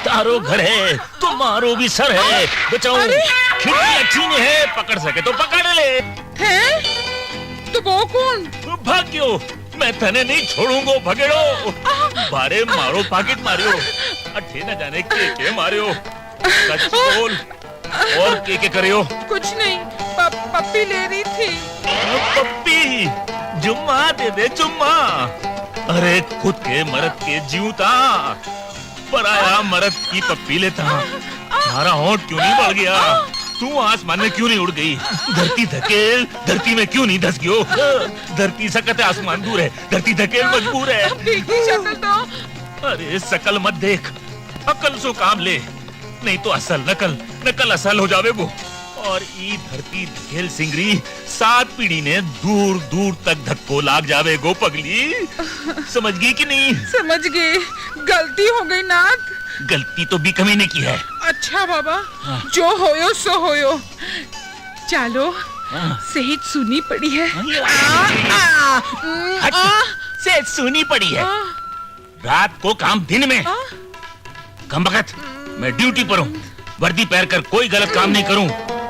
तारो घर है, तो मारो भी सर है। बचाओ, खिड़की अच्छी नहीं है, पकड़ सके तो पकड़ ले। है? तो वो कौन? भाग्यो, मैं तने नहीं छोड़ूंगा भगेड़ो। बारे मारो पाकिट मारियो, अठे न जाने के मारियो। सच बोल, और के करियो? कुछ नहीं, पप्पी ले रही थी। पप्पी, जुम्मा दे दे जुम्मा। अरे खुद के मर्द के जीवता, पराया मर्द की पप्पी लेता। हमारा होंठ क्यों नहीं बढ़ गया? तू आसमान में क्यों नहीं उड़ गई? धरती धकेल, धरती में क्यों नहीं धस गयो? धरती सकत है, आसमान दूर है, धरती धकेल मजबूर है। शक्ल तो। अरे शकल मत देख, अकल सो काम ले, नहीं तो असल नकल नकल असल हो जावे वो। और ई धरती खेल सिंगरी 7 पीढ़ी ने दूर दूर तक धक्को लाग जावे गो पगली। समझ गई कि नहीं? समझ गई, गलती हो गई नाथ। गलती तो भी कमी ने की है। अच्छा बाबा, जो होयो सो होयो। चलो, सेहत सुनी पड़ी है। सेहत सुनी पड़ी है। रात को काम दिन में। कम बखत, मैं ड्यूटी पर हूँ। वर्दी पहन कर कोई गलत काम नहीं करूँ।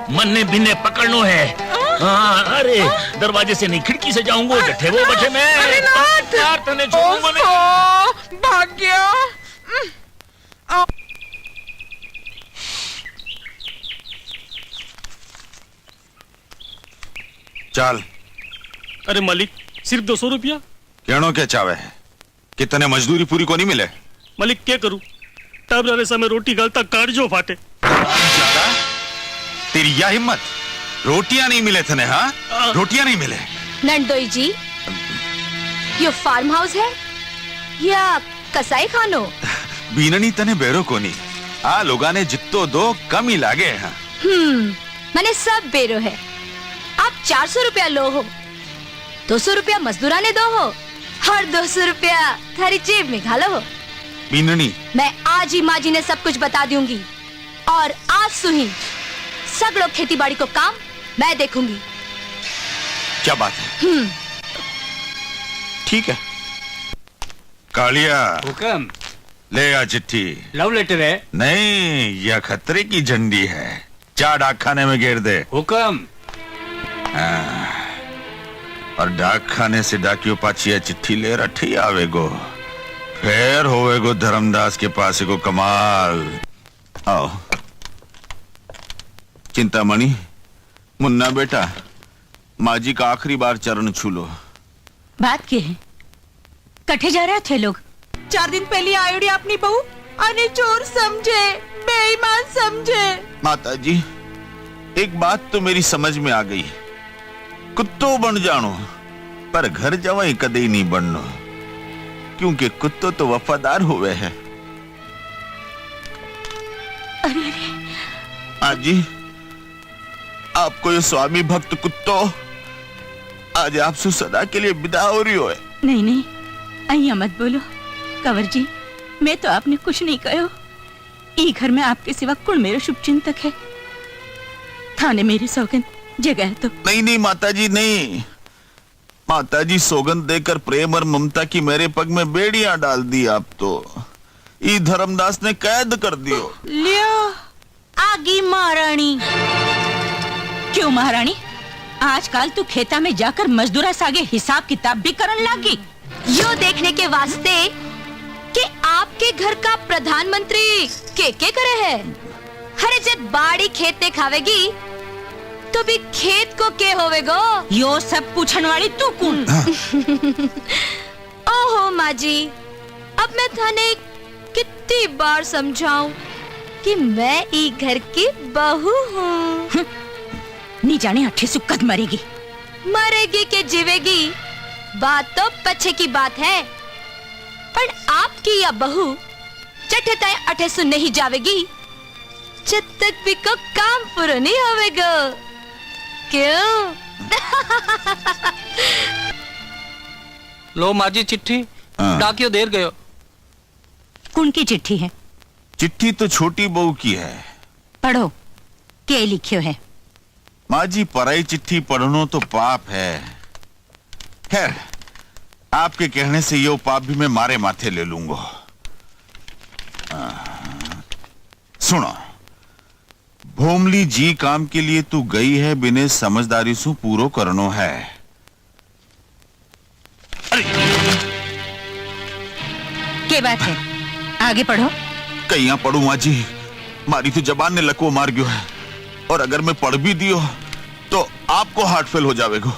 मन्ने बिन्ने पकड़नो है। अरे दरवाजे से नहीं, खिड़की से जाऊंगा। जठे वो बठे मैं तने छोड़ूंगा नहीं। भाग्य। चल। अरे मालिक, सिर्फ 200 रुपया। कहनो क्या चावे है? कितने मजदूरी पूरी को नहीं मिले? मालिक क्या करूं, तब रहने समय रोटी गलता काट जो फाटे। तेरी यह हिम्मत, रोटियां नहीं मिले थे? हाँ, रोटियां नहीं मिले। नंदोई जी, ये फार्म हाउस है या कसाई खानो? बीननी तने बेरो को नहीं। आ लोगा ने जित्तो दो कम ही लागे हैं। मैंने सब बेरो है। आप 400 रुपया लो हो, 200 रुपया मजदूरा ने दो हो, और 200 रुपया थारी जेब में घालो हो। बीननी, मैं आज ही माँ जी ने सब कुछ बता दूंगी, और आज सुही सगड़ो खेती बाड़ी को काम मैं देखूंगी। क्या बात है? ठीक है। कालिया, हुक्म। ले आ चिट्ठी। लव लेटर है? नहीं, यह खतरे की झंडी है। 4 डाक खाने में घेर दे। हुक्म। और डाक खाने से डाकियो पाछिया चिट्ठी ले रठी आवेगो। फिर होवेगो धर्मदास के पास को कमाल। आओ चिंतामणि, मुन्ना बेटा, माँ जी का आखिरी बार चरण छू लो। बात क्या है? कठे जा रहे थे लोग? 4 दिन पहले आयोडी अपनी बहू अने चोर समझे, बेईमान समझे। माता जी, एक बात तो मेरी समझ में आ गई। कुत्तो बन जानो, पर घर जवाई कदे ही नहीं बननो, क्योंकि कुत्तो तो वफादार हुए है। अरे अरे, हाँ जी, आपको ये स्वामी भक्त कुत्तो आज आपसे सदा के लिए विदा हो रही हो। नहीं नहीं, अइया मत बोलो कंवर जी, मैं तो आपने कुछ नहीं कहो। ई घर में आपके सिवा कौन मेरा शुभ चिंतक है? थाने मेरी सौगंध जगह है तो। नहीं नहीं माताजी, नहीं। माताजी सौगंध देकर प्रेम और ममता की मेरे पग में बेड़ियां डाल दी। आप तो ई धर्मदास ने कैद कर दियो। लियो आगी महारानी। क्यों महारानी? आजकल तू खेता में जाकर मजदूरा सागे हिसाब किताब भी करन लागी। यो देखने के वास्ते कि आपके घर का प्रधानमंत्री के करे है। हरे जब बाड़ी खेत ने खावेगी तो भी खेत को के होवेगो? यो सब पूछन वाली तू कौन? ओहो माँ जी, अब मैं थाने कितनी बार समझाऊं कि मैं ई घर की बहू हूँ। नहीं जाने अच्छे सुकत मरेगी। मरेगी के जीवेगी, बात तो पछे की बात है। पर आपकी यह बहू चटताए अठे सु नहीं जावेगी जब तक भी को काम पूरा नहीं होवेगा। क्यों? लो माजी चिट्ठी। डाकियो देर गयो। कौन की चिट्ठी है? चिट्ठी तो छोटी बहू की है। पढ़ो, क्या लिखियो है? माँ जी, पराई चिट्ठी पढ़नो तो पाप है। खैर, आपके कहने से यो पाप भी मैं मारे माथे ले लूंगा। सुनो, भोमली जी काम के लिए तू गई है, बिने समझदारी सु पूरो करनो है। क्या बात है? आगे पढ़ो। कहीं पढ़ू माँ जी, मारी तो जबान ने लकवो मार गयो है, और अगर मैं पढ़ भी दियो तो आपको हार्ट फेल हो जावेगो।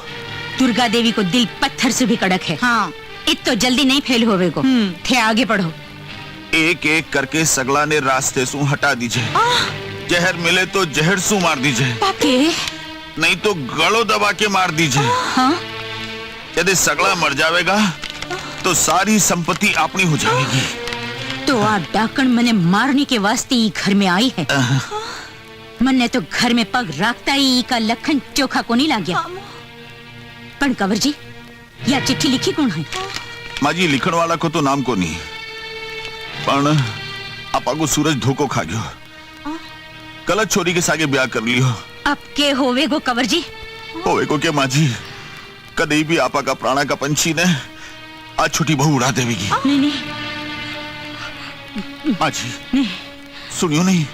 दुर्गा देवी को दिल पत्थर से भी कड़क है। हाँ, इत तो जल्दी नहीं फेल होवेगो। थे आगे पढ़ो। एक एक करके सगला ने रास्ते सु हटा दीजिए। जहर मिले तो जहर सु मार दीजिए, नहीं तो गलो दबा के मार दीजिए। हाँ? यदि सगला मर जावेगा तो सारी संपत्ति अपनी हो जाएगी। तो आप डाकण मने मारने के वास्ते ई घर में आई है। मन्ने तो घर में पग राखता ही का लखन चोखा को नहीं लाग्या। पण कंवर जी, या चिट्ठी लिखी कौन है? माँ जी, लिखण वाला को तो नाम को नहीं, पण आपा को सूरज धोखो खा गयो। गलत छोरी के सागे ब्याह कर लियो। अब के होवे गो कंवर जी? होवे को के माँ जी, कदे भी आपा का प्राणा का पंछी ने आज छोटी बहू उड़ा देवेगी। नहीं नहीं माँ जी, सुनियो नहीं,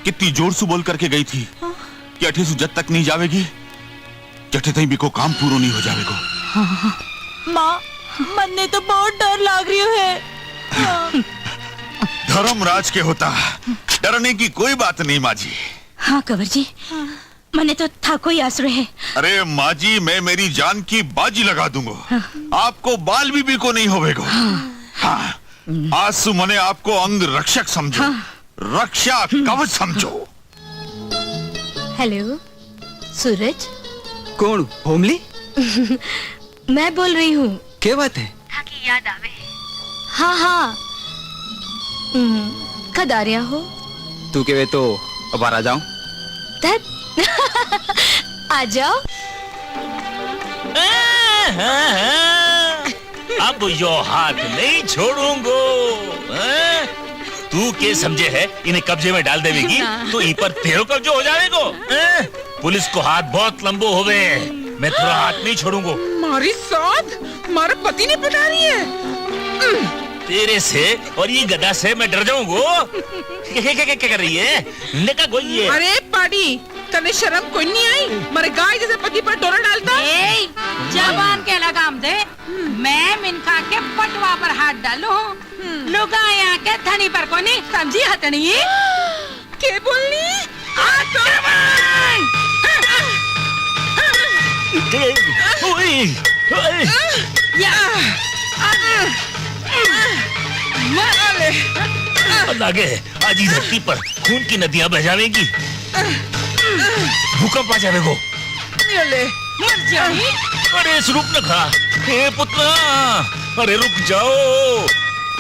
कितनी जोर से बोल करके गई थी कि अठे जब तक नहीं जावेगी जठे तई भी को काम पूरा नहीं हो जावेगो। माँ, मन्ने तो बहुत डर लाग रही है। धर्मराज के होता डरने की कोई बात नहीं माँ जी। हाँ कंवर जी, मने तो था कोई आश्रय है। अरे माँ जी, मैं मेरी जान की बाजी लगा दूंगा। आपको बाल भी को नहीं होवेगो। हाँ, आज से मने आपको अंग रक्षक समझो। रक्षा कवच समझो। हेलो सूरज। कौन? होमली? मैं बोल रही हूँ। क्या बात है? की याद आवे। हाँ हाँ, कद आ रहा हो? तू के वे तो अब आ जाऊं? आ जाओ। अब यो हाथ नहीं छोड़ूंगो। तू के समझे है इन्हें कब्जे में डाल देवेगी तो ई पर तेरो कब्जे हो जाएगो। पुलिस को हाथ बहुत लंबो होवे, मैं तेरा हाथ नहीं छोड़ूंगो। मारी साथ मारा पति ने पटा रही है। तेरे से और ये गदा से मैं डर जाऊंगो। क्या कर रही है? निका गोई है। अरे पाड़ी, तने शर्म कोई नहीं आई? मारे गाय जैसे पति पर डोरा डालता। जबान के लगाम दे। मैं मिनका के पटवा पर हाथ डालू, लुगा यहाँ के थनी पर को नहीं समझी हथनी। के बोलनी? लागे आज ही धरती पर खून की नदियां बह जाएगी, भूकंप आ जाएगो। मर जाएगी। अरे इस रूप न खा, हे पुत्रा, अरे रुक जाओ।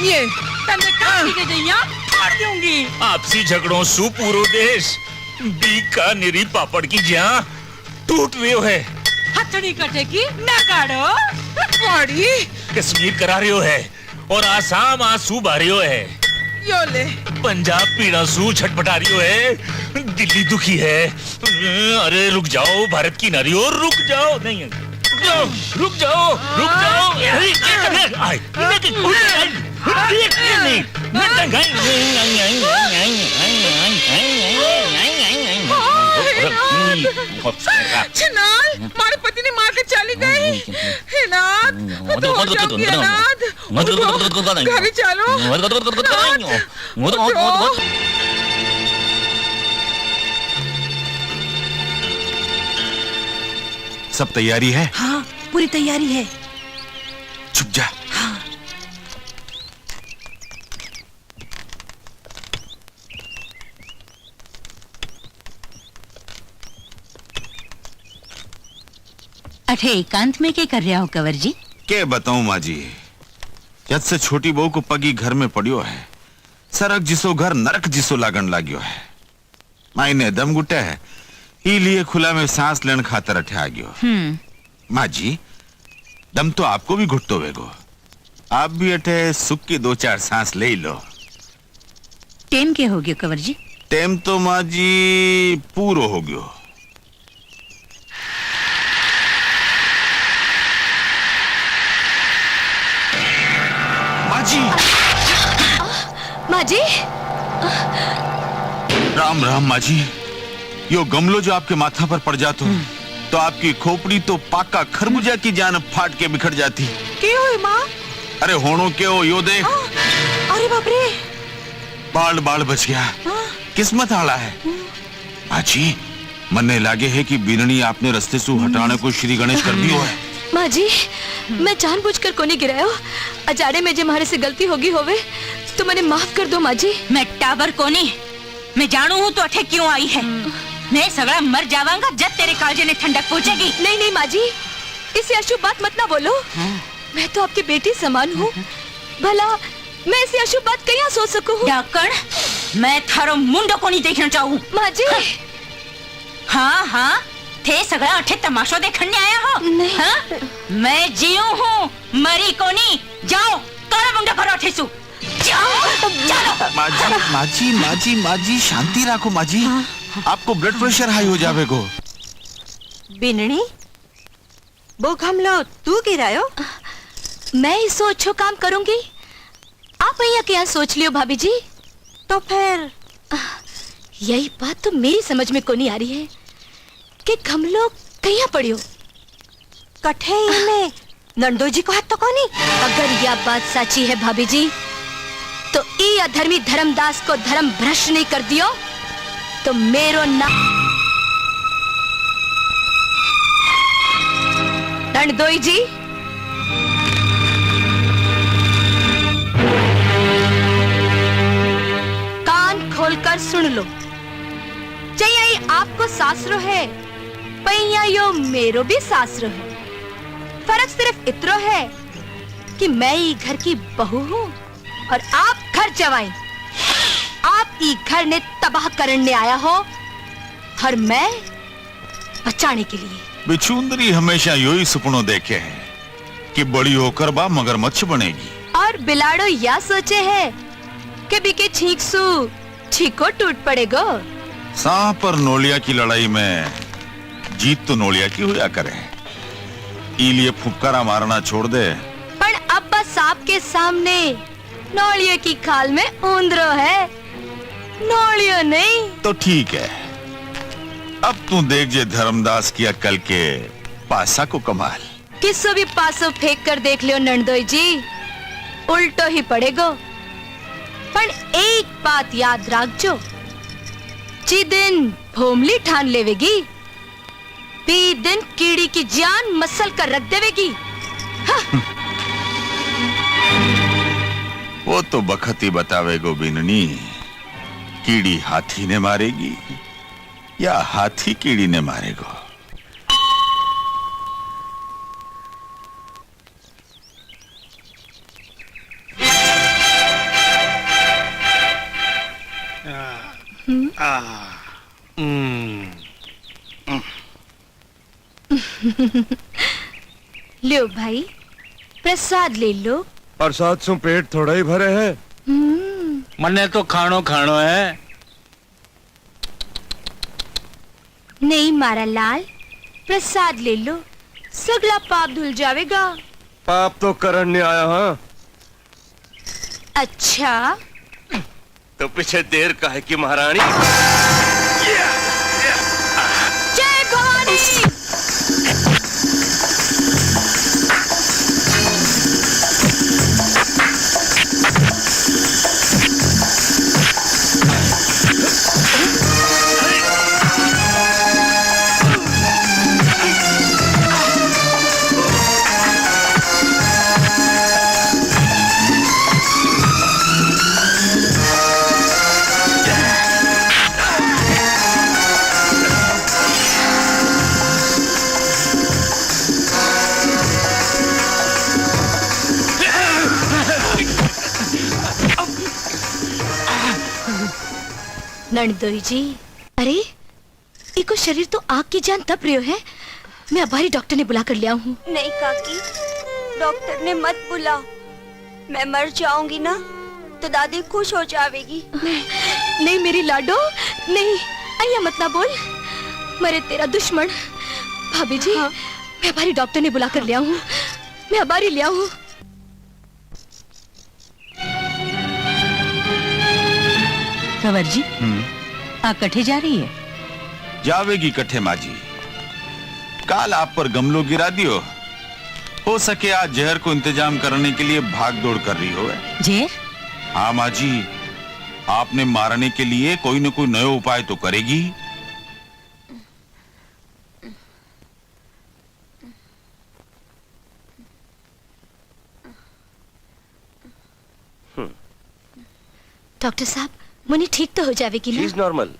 ये तने काटी के जइया फाड़ दूंगी। आपसी झगड़ों सु पूरो देश बीकानेरी पापड़ की जहाँ टूट रही है। हथड़ी कटे की न काढ़ो। पाड़ी कश्मीर करा रही है और आसाम आंसू बारियो है। योले पंजाब पीड़ा सू छटपटा रही है, दिल्ली दुखी है। अरे रुक जाओ भारत की नारियों, रुक जाओ। नहीं रुक जाओ, रुक जाओ। छिनाल, मारे पति ने मार के चली गई। घर चलो। सब तैयारी है? हाँ, पूरी तैयारी है। चुप जा। हाँ। अठे एकांत में क्या कर रहा हो कंवर जी? के बताऊं माँ जी, जब से छोटी बहू को पगी घर में पड़ियो है, सरक जिसो घर नरक जिसो लागण लाग्यो है। मायने दम गुटे है, ही लिए खुला में सांस लेने खातर अठे आ गयो। माँ जी, दम तो आपको भी घुटतो वेगो, आप भी अठे सुख की 2-4 सांस ले लो। टेम के हो गयो कंवर जी? टेम तो माँ जी पूरो हो गयो। माँ जी। राम राम माँ जी, यो गमलो जो आपके माथा पर पड़ जातो तो आपकी खोपड़ी तो पाका खरबूजा की जान फाट के बिखर जाती। क्या हुई माँ? अरे होनो के हो यो देख। अरे बाप रे, बाल बाल बच गया। किस्मत आला है। माँ जी, मन्ने लागे है कि बीरणी आपने रास्ते से हटाने को श्री गणेश कर दियो है। माँ जी, मैं जानबूझकर को नहीं गिरायो। अजाड़े में जो हमारे से गलती होगी होवे तो मैंने माफ कर दो माँ जी। मैं टाबर को नहीं, मैं जानू हूँ तो अठे क्यों आई है। मैं सगड़ा मर जावांगा जब तेरे कालजे ने ठंडक पहुँचेगी। नहीं नहीं माँ जी, इसे अशुभ बात मत ना बोलो। मैं तो आपकी बेटी समान हूँ। भला मैं ऐसी अशुभ बात कहीं सोच सकूं? डाकण, मैं थारो मुंडो को नहीं देखना चाहूँ। माँ जी। हाँ हाँ, थे सगड़ा अठे तमाशो देखने आया हो? नहीं। हाँ? मैं जीव हूँ, मरी को नहीं। जाओ, काला मुंडा करो अठे सु। जाओ, चलो। माजी शांति रखो माजी। आपको ब्लड प्रेशर हाई हो जाएगो। बिननी, वो गमलो तू गिरायो? मैं इस अच्छो काम करूंगी। आप यहाँ क्या सोच लियो भाभी जी? तो फिर यही बात तो मेरी समझ में को नहीं आ रही है कि गमलो कहीं पड़ियो। कठे में नंदो जी को हाथ तो कोनी। अगर यह बात सच्ची है भाभी जी, तो ई अधर्मी धर्मदास को धर्म भ्रष्ट नहीं कर दियो तो मेरो ना नंदोई जी। कान खोलकर सुन लो। चाहिए आपको सासरो है, पैया यो मेरो भी सासरो है। फर्क सिर्फ इतना है कि मैं ई घर की बहू हूँ और आप घर जवाई। आप ई घर ने तबाह करने आया हो और मैं बचाने के लिए। बिछुंदरी हमेशा यही सपनों देखे हैं कि बड़ी होकर बा मगरमच्छ बनेगी। और बिलाड़ो यह सोचे है कि बिके छींक सु छीको टूट पड़ेगो। सांप और नोलिया की लड़ाई में जीत तो नोलिया की हुआ करे। इलिए फुफकारा मारना छोड़ दे। पर अब्बा सांप के सामने नोलियो की खाल में ऊंदरो है, नोलियो नहीं। तो ठीक है, अब तू देख जे धर्मदास की अक्ल के पासा को कमाल। किसो भी पासो फेंक कर देख लियो नंदोई जी, उल्टो ही पड़ेगो। पर एक बात याद रखजो, जी दिन भोमली ठान लेवेगी, बी दिन कीड़ी की जान मसल कर रख देवेगी। हाँ। वो तो बखत ही बतावेगो बिननी, कीड़ी हाथी ने मारेगी या हाथी कीड़ी ने मारेगो। लो भाई, प्रसाद ले लो। प्रसाद से पेट थोड़ा ही भरे है। मने तो खानो खानो है। नहीं मारा लाल, प्रसाद ले लो, सगला पाप धुल जाएगा। पाप तो करन नहीं आया। हाँ अच्छा, तो पीछे देर का है कि महारानी। जय भवानी। नंदोई जी, अरे इको शरीर तो आग की जान तप रही है। मैं अभारी डॉक्टर ने बुला कर लिया हूँ। नहीं काकी, डॉक्टर ने मत बुलाओ। मैं मर जाऊंगी ना तो दादी खुश हो जाएगी। नहीं मेरी लाडो, नहीं अय्या मत ना बोल, मरे तेरा दुश्मन। भाभी जी, हाँ। मैं अभारी डॉक्टर ने बुला कर लिया हूँ, मैं अभारी लिया हूँ। कंवर जी, आ कठे जा रही है? जावेगी कठे माजी। काल आप पर गमलो गिरा दियो, हो सके आज जहर को इंतजाम करने के लिए भाग दौड़ कर रही हो। जहर? हाँ माजी, आपने मारने के लिए कोई न कोई नया उपाय तो करेगी। डॉक्टर साहब, मुनी ठीक तो हो जाएगी ना? चीज नॉर्मल।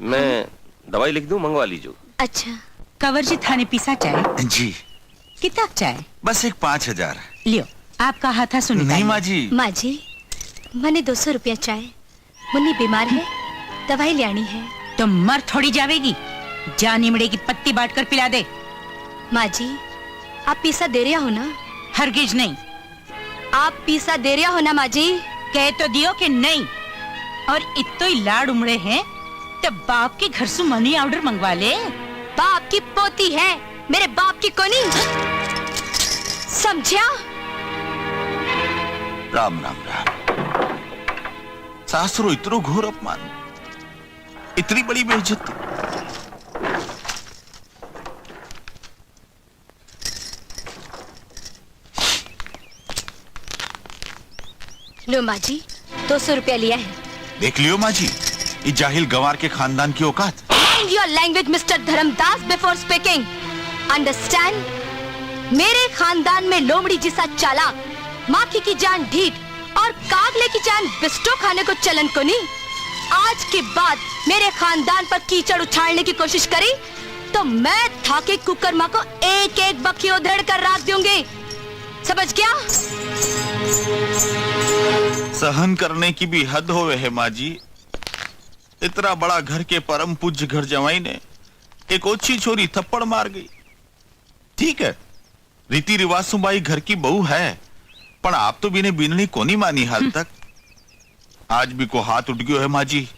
मैं दवाई लिख दूं, मंगवा लीजिए। अच्छा। कंवर जी, थाने पीसा चाय? जी। कितना चाय? बस एक 5000। लियो, आपका हाथा सुन। नहीं माँ जी। माँ जी, मने 200 रुपया चाहिए। मुन्नी बीमार है, दवाई ले आनी है। तो मर थोड़ी जावेगी, जा निमड़े की पत्ती बांट कर पिला दे। माँ जी, आप पैसा दे रहा हो ना? हरगिज नहीं। आप पैसा दे रहा हो ना माँ जी? कह तो दियो कि नहीं। और इतो ही लाड उमड़े हैं तो बाप के घर से मनी ऑर्डर मंगवा ले। बाप की पोती है, मेरे बाप की कोनी, समझा? राम राम राम। सासरो इतनो घोर अपमान, इतनी बड़ी बेइज्जती। लो माँ जी, 200 रुपया लिया है। देख लियो माँ जी, ये जाहिल गंवार के खानदान की औकात। Mind your language, Mr. Dharmdas, before speaking. Understand? मेरे खानदान में लोमड़ी जैसा चालाक, माखी की जान ढीठ और कागले की जान बिस्टो खाने को चलन को नहीं। आज के बाद मेरे खानदान पर कीचड़ उछालने की कोशिश करी तो मैं थाके कुकर माँ को एक एक बखी उधेड़ कर राख दूंगी, समझ गया? सहन करने की भी हद होवे है माँ जी। इतना बड़ा घर के परम पूज्य घर जवाई ने एक ओछी छोरी थप्पड़ मार गई। ठीक है, रीति रिवाज सुबाई घर की बहू है, पर आप तो बिने बिननी को नहीं मानी हाल तक। आज भी को हाथ उठ गयो है माँ जी।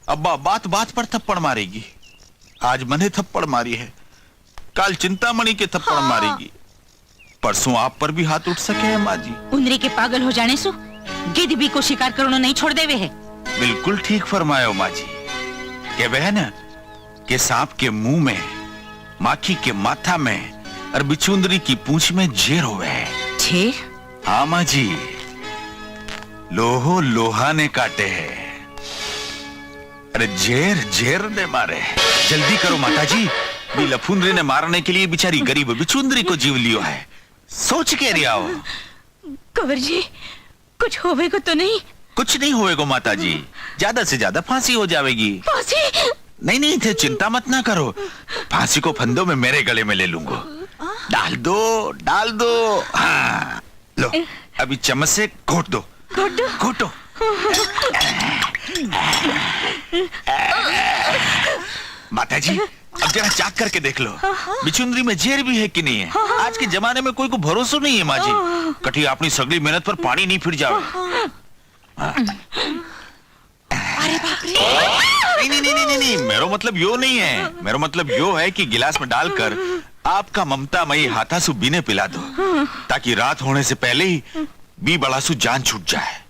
अब्बा बात बात पर थप्पड़ मारेगी। आज मने थप्पड़ मारी है, कल चिंतामणि के थप्पड़ मारेगी, परसों आप पर भी हाथ उठ सके है माँ जी। उंदरी के पागल हो जाने से गिद्ध भी को शिकार करना नहीं छोड़ देवे है। बिल्कुल ठीक फरमायो माँ जी। के बहन के सांप के मुंह में, माखी के माथा में और बिचुंदरी की पूंछ में जेर होवे है। जेर? हाँ माँ जी, लोहो लोहा ने काटे है। अरे जेर जेर ने मारे। जल्दी करो माता जी, भी लफुंदरी ने मारने के लिए बेचारी गरीब बिचुंदरी को जीव लियो है। सोच के रिया हो। कंवर जी, कुछ होवे को तो नहीं? कुछ नहीं होएगा माता जी, ज्यादा से ज्यादा फांसी हो जाएगी। फांसी? नहीं नहीं थे, चिंता मत ना करो, फांसी को फंदों में मेरे गले में ले लूंगा। डाल दो डाल दो। हाँ लो, अभी चम्मच से घोट दो। घोटो। माता जी, अब जरा चाक करके देख लो, बिचुंदरी में जेर भी है कि नहीं है। आज के जमाने में कोई को भरोसा नहीं है माँ जी, कठी अपनी सगली मेहनत पर पानी नहीं फिर जाओ। अरे बाप रे। नहीं, मेरा मतलब यो नहीं है। मेरा मतलब यो है कि गिलास में डालकर आपका ममतामयी हाथासु बीने पिला दो, ताकि रात होने से पहले ही बी बड़ासु जान छूट जाए।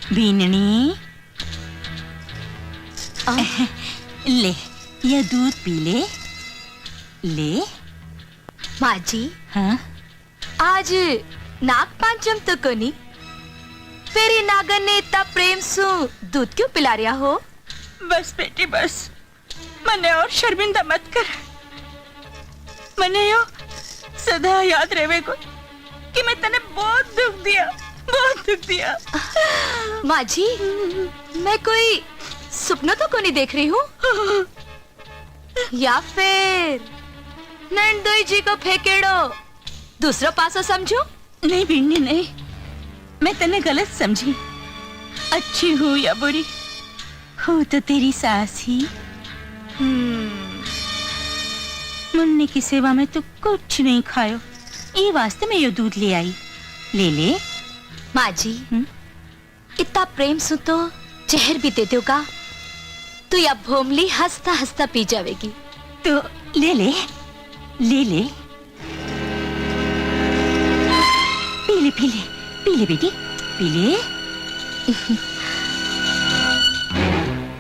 बीननी, ले ये दूध पी ले। ले माँ जी। हाँ? आज नाग पांचम तो कोनी, फेरी नागन ने इतना प्रेम सु दूध क्यों पिला रहा हो? बस बेटी बस, मने और शर्मिंदा मत कर। मने यो सदा याद रहे को कि मैं तने बहुत दुख दिया। माँ जी, मैं कोई सपना तो को नहीं देख रही हूँ, या फिर नंदोई जी को फेंकेड़ो दूसरा पासा समझो? नहीं बिन्नी नहीं, मैं तने गलत समझी। अच्छी हूँ या बुरी हूँ तो तेरी सास ही। मुन्नी की सेवा में तो कुछ नहीं खायो, ये वास्ते में यो दूध ले आई। ले ले। माँ जी, इतना प्रेम सु तो जहर भी दे दोगा तो या भोमली हंसता हंसता पी जाएगी। तो ले ले ले ले, पी ले पी ले पी ले बेटी, पी ले।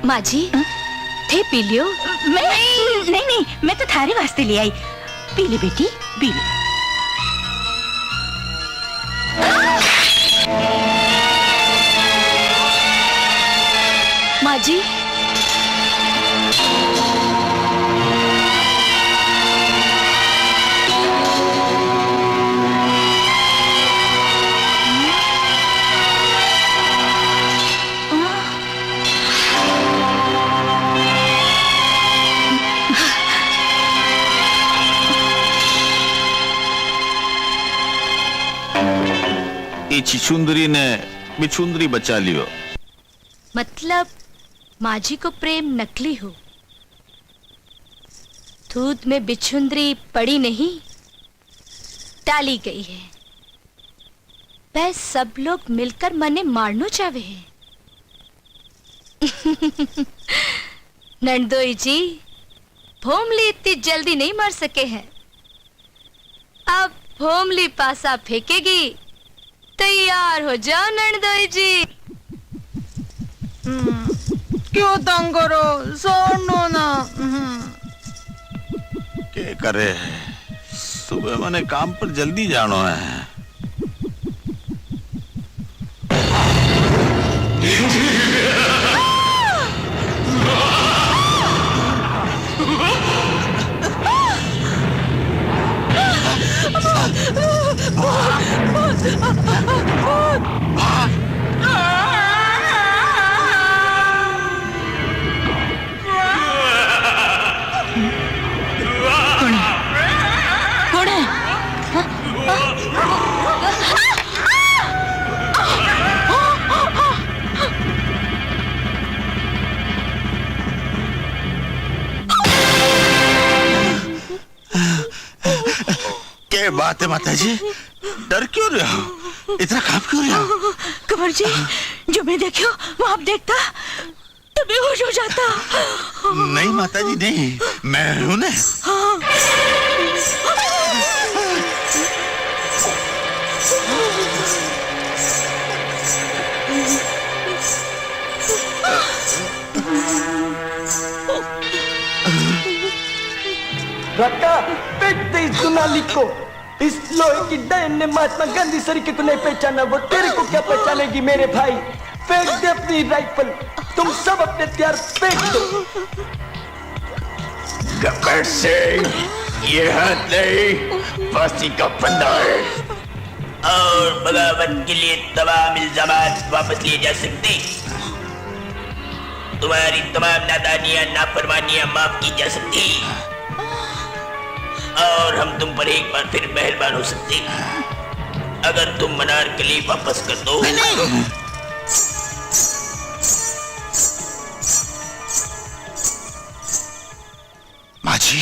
माँ जी, थे पी लियो। नहीं, मैं तो थारे वास्ते ले आई। पी ले बेटी, पी ले। माँ जी, छिछुंदरी ने बिछुंदरी बचा लियो। मतलब माझी को प्रेम नकली हो, दूध में बिछुंदरी पड़ी नहीं डाली गई है। वह सब लोग मिलकर मने मारनो चाहे हैं। नंदोई जी, भोमली इतनी जल्दी नहीं मर सके हैं। अब भोमली पासा फेंकेगी, तैयार हो जाओ नंदोई जी। क्यों तंग करो, सोनो ना। क्या करे, सुबह मैंने काम पर जल्दी जानो है। क्या बात है माता जी, डर क्यों रहे हो, इतना काम क्यों रहे हो? कंवर जी, जो मैं देखियो वो आप देखता तो बेहोश हो जाता। नहीं माता जी नहीं, मैं हूं ना। रक्का सोनाली को इस लोहे की डायन ने महात्मा गांधी सरीके को नहीं पहचाना, वो तेरे को क्या पहचानेगी मेरे भाई। फेंक दे अपनी राइफल, तुम सब अपने हथियार फेंक दो। गब्बर सिंह, ये हाथ नहीं, फांसी का फंदा है। और बगावत के लिए तमाम इल्जामात वापस लिए जा सकते। तुम्हारी तमाम नादानियां नाफरमानियां माफ की जा सकती और हम तुम पर एक बार फिर मेहरबान हो सकते अगर तुम मनार कली वापस कर दो। माँ जी,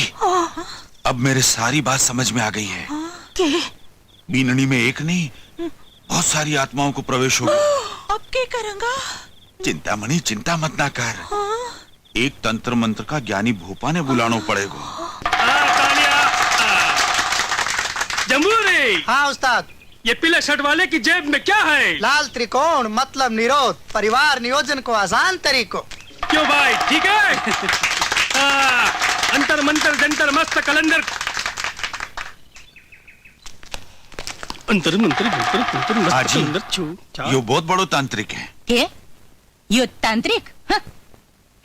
अब मेरे सारी बात समझ में आ गई है। बीननी में एक नहीं बहुत सारी आत्माओं को प्रवेश होगा। अब क्या करूंगा? चिंता मणि, चिंता मत ना कर। एक तंत्र मंत्र का ज्ञानी भोपा ने बुलाना पड़ेगा। जम्बूरी। हाँ उस्ताद। ये पीले शर्ट वाले की जेब में क्या है? लाल त्रिकोण मतलब निरोध, परिवार नियोजन को आसान तरीकों। क्यों भाई, ठीक है? अंतर मंतर जंतर मस्त कलंदर, अंतर मंतर जंतर मंतर मस्त कलंदर छू। यो बहुत बड़ो तांत्रिक है। के? यो तांत्रिक?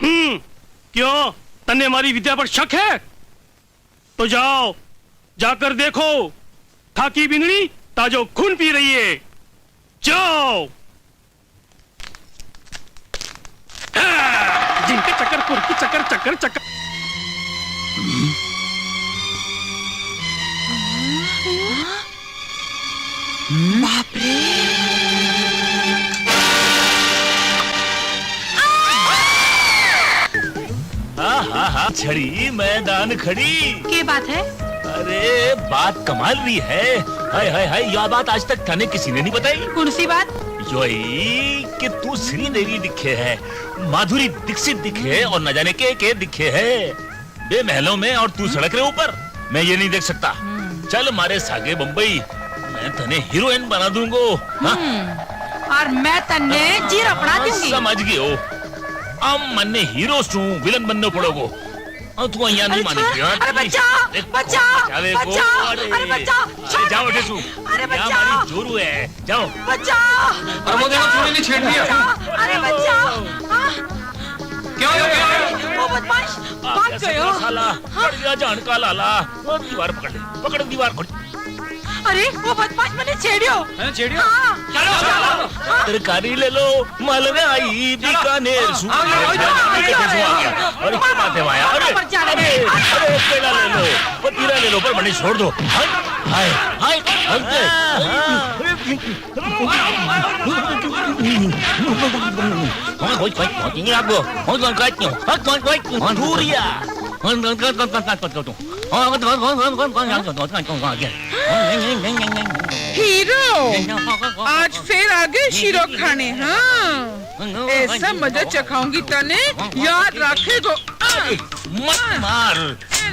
क्यों, तन्ने हमारी विद्या पर शक है? तो जाओ, जाकर देखो, खाकी बिंगड़ी ताजो खून पी रही है। जाओ। जिनके चक्कर कुर्की चक्कर चक्कर चक्कर। बाप रे। हाँ, छड़ी मैदान खड़ी। क्या बात है? अरे बात कमाल रही है। हाय हाय हाय, यह बात आज तक थाने किसी ने नहीं बताई। कौन सी बात? योही कि तू श्रीदेवी दिखे है, माधुरी दीक्षित दिखे और न जाने के दिखे है बे महलों में, और तू सड़क रे ऊपर। मैं ये नहीं देख सकता। चल मारे सागे बम्बई, मैं तने हीरोइन बना दूंगो। और मैं तन्ने जीरो पड़ा दूंगी। समझ गई हो, अब मन्ने हीरो सू विलन बनने पड़ोगो। तू यहाँ नहीं मानेगी। अरे बचाओ, बचाओ, बचाओ, अरे बचाओ, जाओ टेसू, अरे बचाओ, हमारी जोरू है, जाओ बचाओ। और वो देखो तूने नहीं छेड़ दिया। अरे बचाओ। क्या हो गया? वो बदमाश भाग गए हो। साला पड़ गया जान का लाला। वो दीवार पकड़ ले, पकड़ दीवार पकड़। अरे वो बदमाश मैंने छेड़ियो। छेड़ियो? चलो चलो, तरकारी ले लो, मालवे आई बीकानेर सू। और क्या बात है माया? अरे अरे केला ले लो, पतीरा ले लो, पर बनी छोड़ दो। हाय हाय हाय, हीरो आज फिर आगे शीरो खाने। हाँ ऐसा मजा चखाऊंगी तने याद रखेगो। मत मार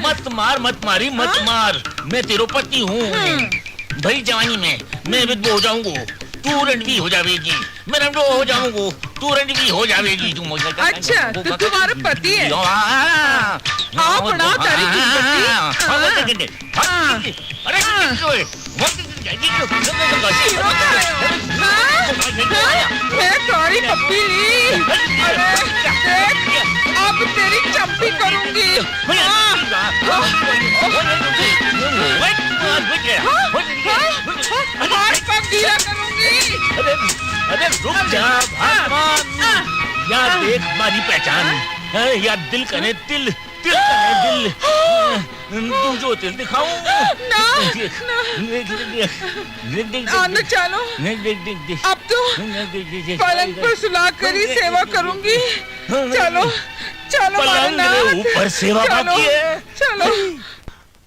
मत मार मत मारी मत मार। मैं तेरो पति हूँ। भरी जवानी में मैं विधवा हो जाऊंगा, तू रणवी हो जाएगी। मैं रणवी हो जाऊंगा, तू रणवी हो जाएगी। तुम अच्छा तो तुम्हारा पति है। आओ बड़ा तारी की अरे मैं तुम्हारी पप्पी ली। अरे अब तेरी चंपी करूंगी। हाथ पग गीला करूंगी। अरे रुक जा भगवान। यार देख हमारी पहचान। यार दिल करे दिल, दिल करे दिल। तू जो दिल दिखाऊं ना चलो। अब तो पलंग पर सुला कर ही सेवा करूंगी। चलो चलो ऊपर सेवा बाकी है। चलो।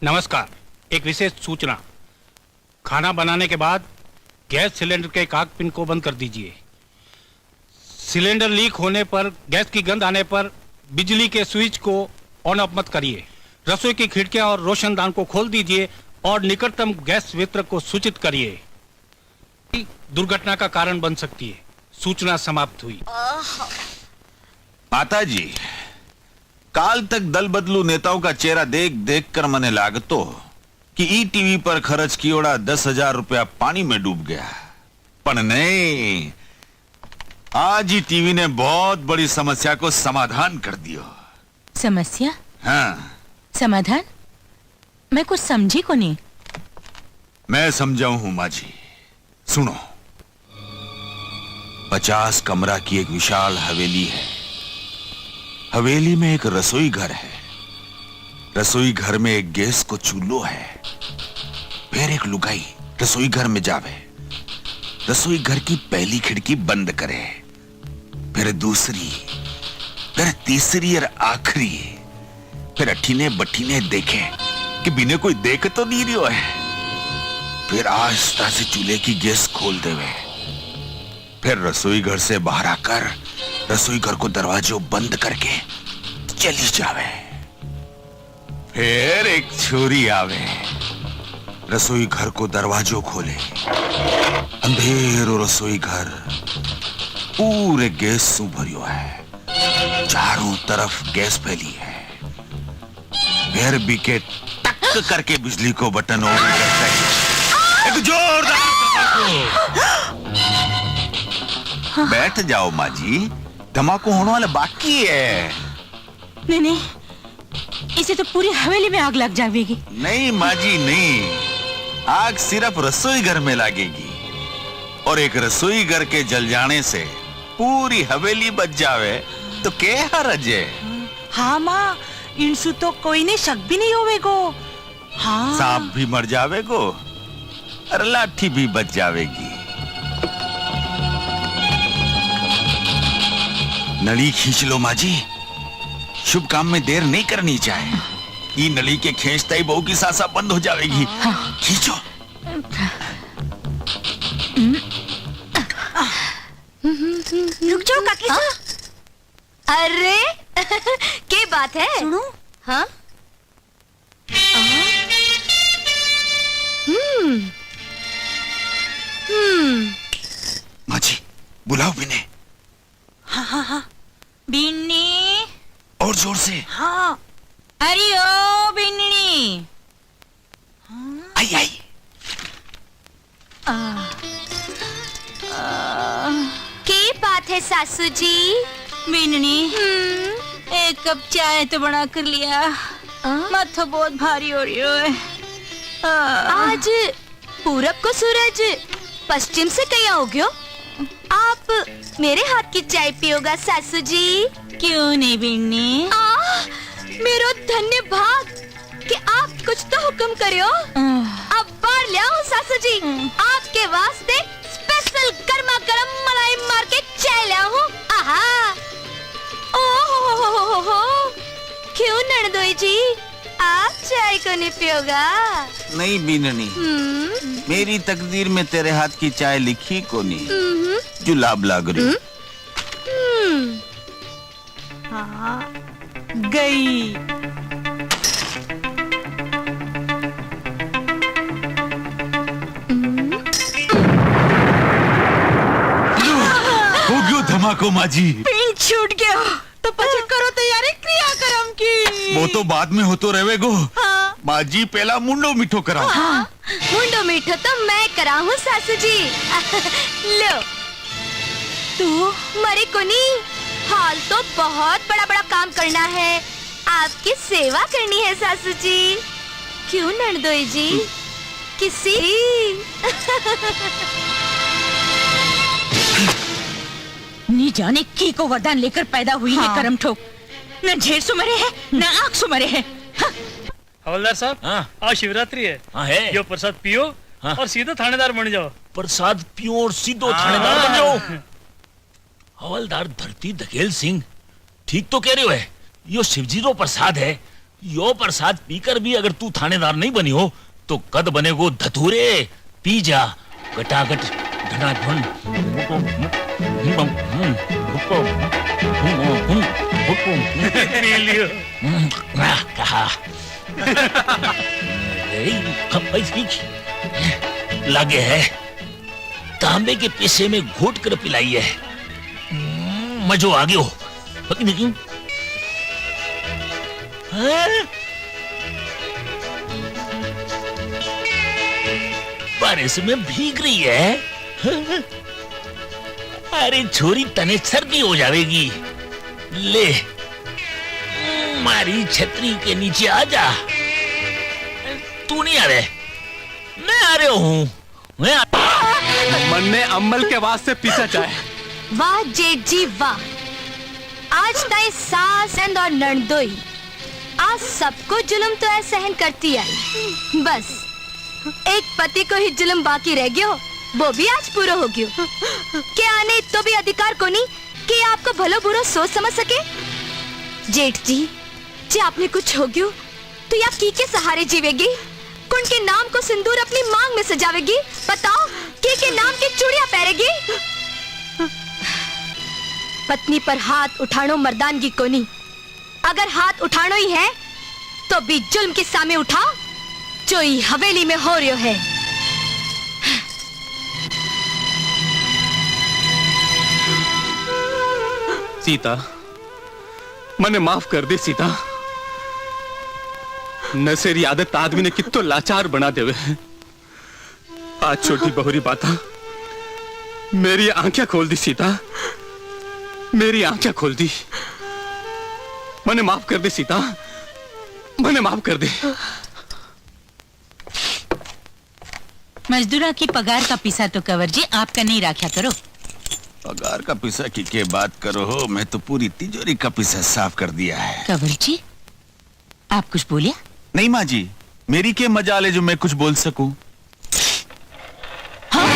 नमस्कार, एक विशेष सूचना। खाना बनाने के बाद गैस सिलेंडर के काक पिन को बंद कर दीजिए। सिलेंडर लीक होने पर, गैस की गंध आने पर बिजली के स्विच को ऑन ऑफ मत करिए। रसोई की खिड़कियां और रोशनदान को खोल दीजिए और निकटतम गैस वितरक को सूचित करिए। दुर्घटना का कारण बन सकती है। सूचना समाप्त हुई। माता जी, काल तक दल बदलू नेताओं का चेहरा देख देख कर मने लागतो कि ई टीवी पर खर्च कियोड़ा 10,000 रुपया पानी में डूब गया। पर नहीं, आज ही टीवी ने बहुत बड़ी समस्या को समाधान कर दियो। समस्या? हाँ। समाधान? मैं कुछ समझी को नहीं। मैं समझाऊं हूं माँ जी, सुनो। 50 कमरा की एक विशाल हवेली है। हवेली में एक रसोई घर है। रसोई घर में एक गैस को चूल्हो है। फिर एक लुगाई रसोई घर में जावे, रसोई घर की पहली खिड़की बंद करे, फिर दूसरी, फिर तीसरी और आखिरी, फिर अठीने बठीने देखे कि बिने कोई देख तो नहीं रही है। फिर आहिस्ता से चूल्हे की गैस खोल देवे। फिर रसोई घर से बाहर आकर रसोई घर को दरवाजो बंद करके चली जावे। फिर एक छोरी आवे, रसोई घर को दरवाजो खोले। अंधेरो रसोई घर पूरे गैस से भरियो है। चारों तरफ गैस फैली है। फिर बीके टक करके बिजली को बटन ऑन करता है। एक जोरदार बैठ जाओ माँ जी, धमाका होने वाला बाकी है। नहीं नहीं, इसे तो पूरी हवेली में आग लग जाएगी। नहीं माँ जी नहीं, आग सिर्फ रसोई घर में लगेगी और एक रसोई घर के जल जाने से पूरी हवेली बच जावे तो क्या हर्ज है। हाँ माँ, इनसु तो कोई ने शक भी नहीं होवेगो। हाँ। सांप भी मर जावेगो और लाठी भी बच जावेगी। नली खींच लो माँ जी, शुभ काम में देर नहीं करनी चाहिए। ये नली के खींचता ही बहू की सांसा बंद हो जाएगी। खींचो। रुक जाओ काकी। अरे क्या बात है? सुनो। हाँ? माँ जी, बुलाओ बिने। हाँ हाँ हाँ। बिन्नी। और जोर से। हाँ। अरे ओ बिन्नी। आई आई। क्या बात है सासू जी? बिन्नी, एक कप चाय तो बना कर लिया। माथा बहुत भारी हो रही है। आज पूरब को सूरज पश्चिम से कहीं हो गयो। आप मेरे हाथ की चाय पियोगा सासू जी? क्यों नहीं बिन्नी? मेरो धन्य भाग कि आप कुछ तो हुक्म करियो। अब बाहर ले आओ सासू जी, आपके वास्ते नणदोई जी, आप चाय को नहीं पियोगा? नहीं बीननी, मेरी तकदीर में तेरे हाथ की चाय लिखी को नहीं, जुलाब लाग रही। हाँ, गई। हो गयो धमाको माजी। पिन छूट गया तो पचे करो तैयारी क्रियाक्रम की। वो तो बाद में हो तो रहे गो। हाँ। माजी पहला मुंडो मीठो कराओ। हाँ, मुंडो मीठो तो मैं कराऊं सासू जी। लो, तू मरे को नहीं, हाल तो बहुत बड़ा बड़ा काम करना है, आपकी सेवा करनी है सासू जी। क्यों नणदोई जी? किसी नी जाने की को वरदान लेकर पैदा हुई है करम ठोक। न झेर सुमरे है न आँख सुमरे है। हवलदार साहब, आज शिवरात्रि है। है यो प्रसाद पियो और सीधा थानेदार बन जाओ। प्रसाद पियो और सीधो थानेदार बन जाओ। हवलदार धरती धकेल सिंह ठीक तो कह रहे हो है, यो शिवजी रो प्रसाद है। यो प्रसाद पीकर भी अगर तू थानेदार नहीं बनी हो तो कद बनेगो धतूरे। पी जा गटागट धनाधन। पी लियो। कहा लगे है तांबे के पैसे में घोट कर पिलाई है। मजो आ गयो। बारिश में भीग रही है। अरे छोरी तने सर्दी हो जाएगी। ले मारी छतरी के नीचे आ जा। तू नहीं आ रहे, मैं आ रहा हूँ। मन ने अम्मल के वास्ते पीछा चाहे। वाह जेठ जी वाह, आज तय सास और नणदोई आज सबको जुल्म तो है सहन करती आई। बस एक पति को ही जुल्म बाकी रह गयो, वो भी आज पूरा हो गयो। क्या आने तो भी अधिकार को नहीं कि आपको भलो बुरो सोच समझ सके। जेठ जी, जे आपने कुछ हो गयो तो या की के सहारे जीवेगी? कौन के नाम को सिंदूर अपनी मांग में सजावेगी? बताओ, के नाम की चूड़ियां पहनेगी? पत्नी पर हाथ उठानो मर्दानगी को नहीं। अगर हाथ उठानो ही है तो भी जुल्म के सामने उठाओ जो ही हवेली में हो रही है। सीता, मने माफ कर दे सीता। नशेरी आदत आदमी ने कितो लाचार बना देवे। आज छोटी बहुरी बाता मेरी आंखें खोल दी सीता, मेरी आंखें खोल दी। मने माफ कर दे सीता, मने माफ कर दे। मजदूरा की पगार का पिसा तो कंवर जी आपका नहीं रखा करो। पगार का पिसा की के बात करो हो, मैं तो पूरी तिजोरी का पिसा साफ कर दिया है। कंवर जी, आप कुछ बोलिया? नहीं माँ जी, मेरी के मजाल है जो मैं कुछ बोल सकूं। हाँ?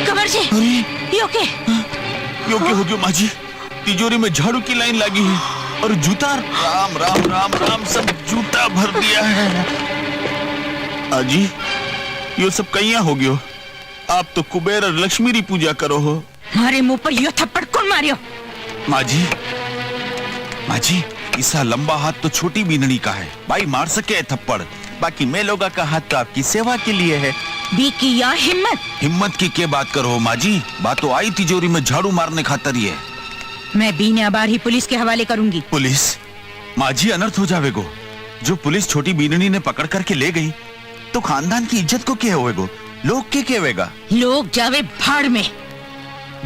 कंवर जी, यो के हो गयो माँ जी। तिजोरी में झाड़ू की लाइन लगी है और जूता राम राम राम राम सब जूता भर दिया है। आजी, यो सब कहिया हो गयो? आप तो कुबेर और लक्ष्मी री पूजा करो हो। मारे मुंह पर यो थप्पड़ कौन मारियो? माँ जी, इसा लंबा हाथ तो छोटी बीननी का है। भाई मार सके थप्पड़, बाकी मैं लोगा का हाथ तो आपकी सेवा के लिए है। भी की या हिम्मत की क्या बात करो माँ जी? बात तो आई तिजोरी में झाड़ू मारने खातर ही है। मैं बीने अबार ही पुलिस के हवाले करूंगी। पुलिस? माँ जी, अनर्थ हो जावेगो। जो पुलिस छोटी बीननी ने पकड़ करके ले गई तो खानदान की इज्जत को क्या होएगो? लोग क्या कहेगा? लोग जावे भाड़ में।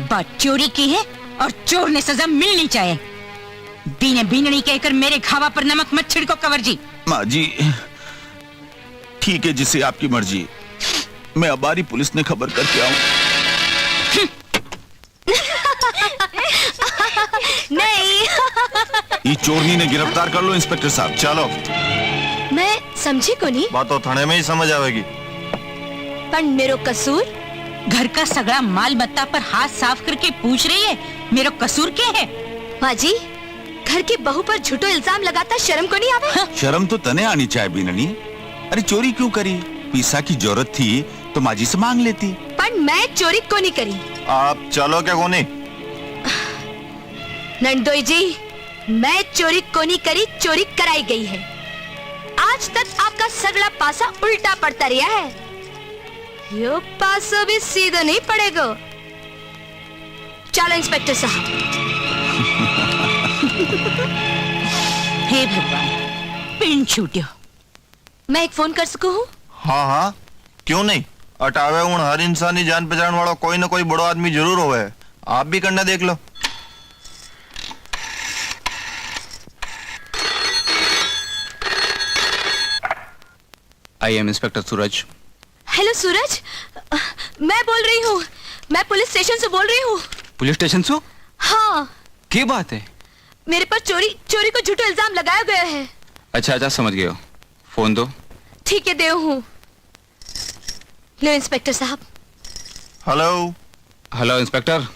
बात चोरी की है और चोर ने सजा मिलनी चाहिए। बीने बीननी कहकर मेरे घावा पर नमक मत छिड़को कंवर जी। माँ जी, ठीक है, जिसे आपकी मर्जी। मैं अबारी पुलिस ने खबर करके आऊं। नहीं। ये चोरनी ने गिरफ्तार कर लो इंस्पेक्टर साहब। चलो। मैं समझी को नहीं। बात तो थाने में ही समझ आवेगी। पर मेरो कसूर? घर का सगड़ा माल बत्ता पर हाथ साफ करके पूछ रही है मेरो कसूर क्या है? माँ जी, घर की बहू पर झूठो इल्जाम लगाता शर्म को नहीं आवे? शर्म तो तने आनी चाहिए बीननी। अरे चोरी क्यों करी? पैसा की जरूरत थी तो माजी से मांग लेती। पर मैं चोरी को नहीं करी। आप चलो क्या कोनी? नंदोई जी, मैं चोरी को नहीं करी, चोरी कराई गई है। आज तक आपका सगड़ा पासा उल्टा पड़ता रहा है। यो पासा भी सीधा नहीं पड़ेगा। चलो इंस्पेक्टर साहब। हे भगवान, पिन छूटियो। मैं एक फोन कर सकूं हूँ? हाँ हाँ, क्यों नहीं। अटावे उन हर इंसानी जान पहचान वाला कोई ना कोई बड़ो आदमी जरूर होवे। आप भी करना देख लो। I am inspector Suraj. Hello Suraj, मैं बोल रही हूँ। मैं पुलिस स्टेशन से बोल रही हूँ। पुलिस स्टेशन से? हाँ। क्या बात है? मेरे पर चोरी को झूठा इल्जाम लगाया गया है। अच्छा अच्छा, समझ गए हो। फोन दो। ठीक है, देव हूँ। लो इंस्पेक्टर साहब। हेलो। हेलो इंस्पेक्टर,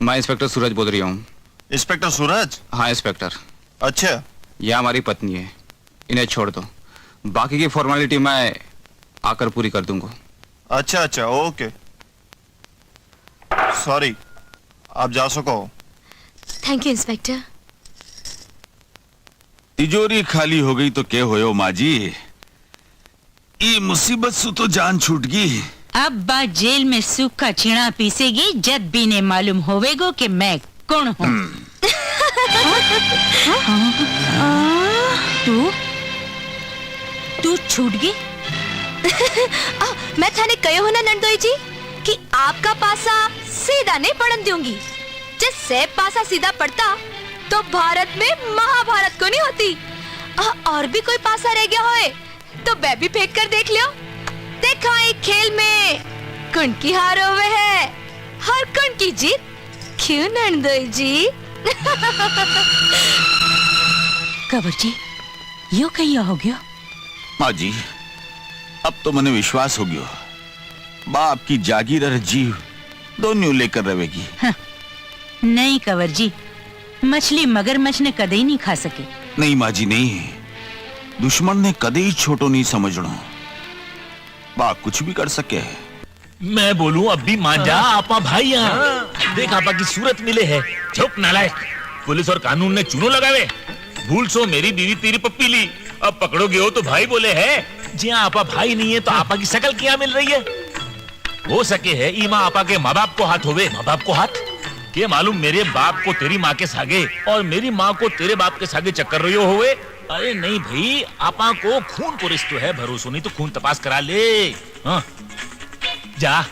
मैं इंस्पेक्टर सूरज बोल रही हूँ। इंस्पेक्टर सूरज? हाँ इंस्पेक्टर। अच्छा। यह हमारी पत्नी है, इन्हें छोड़ दो। बाकी की फॉर्मेलिटी मैं आकर पूरी कर दूंगा। अच्छा अच्छा, ओके। सॉरी, आप जा सको। Thank you inspector. तिजोरी खाली हो गई तो क्या होयो माजी? ये मुसीबत से तो जान छूट गई। अब बात जेल में सूखा छीणा पीसेगी जब भी ने मालूम होवेगो कि मैं कौन हूँ। तू छूट गई? मैं थाने कहे हो ना नंदोई जी कि आपका पासा सीधा नहीं पड़न दूंगी। जिससे पासा सीधा पड़ता तो भारत में महाभारत को नहीं होती। और भी कोई पासा रह गया होए तो मैं भी फेंक कर देख लियो। देखा एक खेल में कौन की हार हुए है और कौन की जीत। क्यों नंदोई जी? कवर जी, यो कहीं हो गया? माँ जी, अब तो मैंने विश्वास हो गया। बाप की जागीर और जीव दोनों लेकर रहेगी। नहीं कवर जी, मछली मगरमच्छ ने कदे ही नहीं खा सके। नहीं माँ जी नहीं, दुश्मन ने कदे ही छोटो नहीं समझना। बाप कुछ भी कर सके है। मैं बोलूं अब भी मान जा। आपा भाई यहाँ देख, आपा की सूरत मिले है। चुप नालायक, पुलिस और कानून ने चूनो लगावे। भूल सो मेरी बीवी तेरी पप्पी ली, अब पकड़ोगे हो तो भाई बोले है। जी आपा भाई नहीं है तो आपा की शकल क्या मिल रही है? हो सके है ईमा आपा के माँ बाप को हाथ होवे। माँ बाप को हाथ के मालूम मेरे बाप को तेरी माँ के सागे और मेरी माँ को तेरे बाप के सागे चक्कर रही हुए। अरे नहीं भाई, आपा को खून को रिश्तो है। भरोसा नहीं तो खून तपास करा ले। हाँ जा,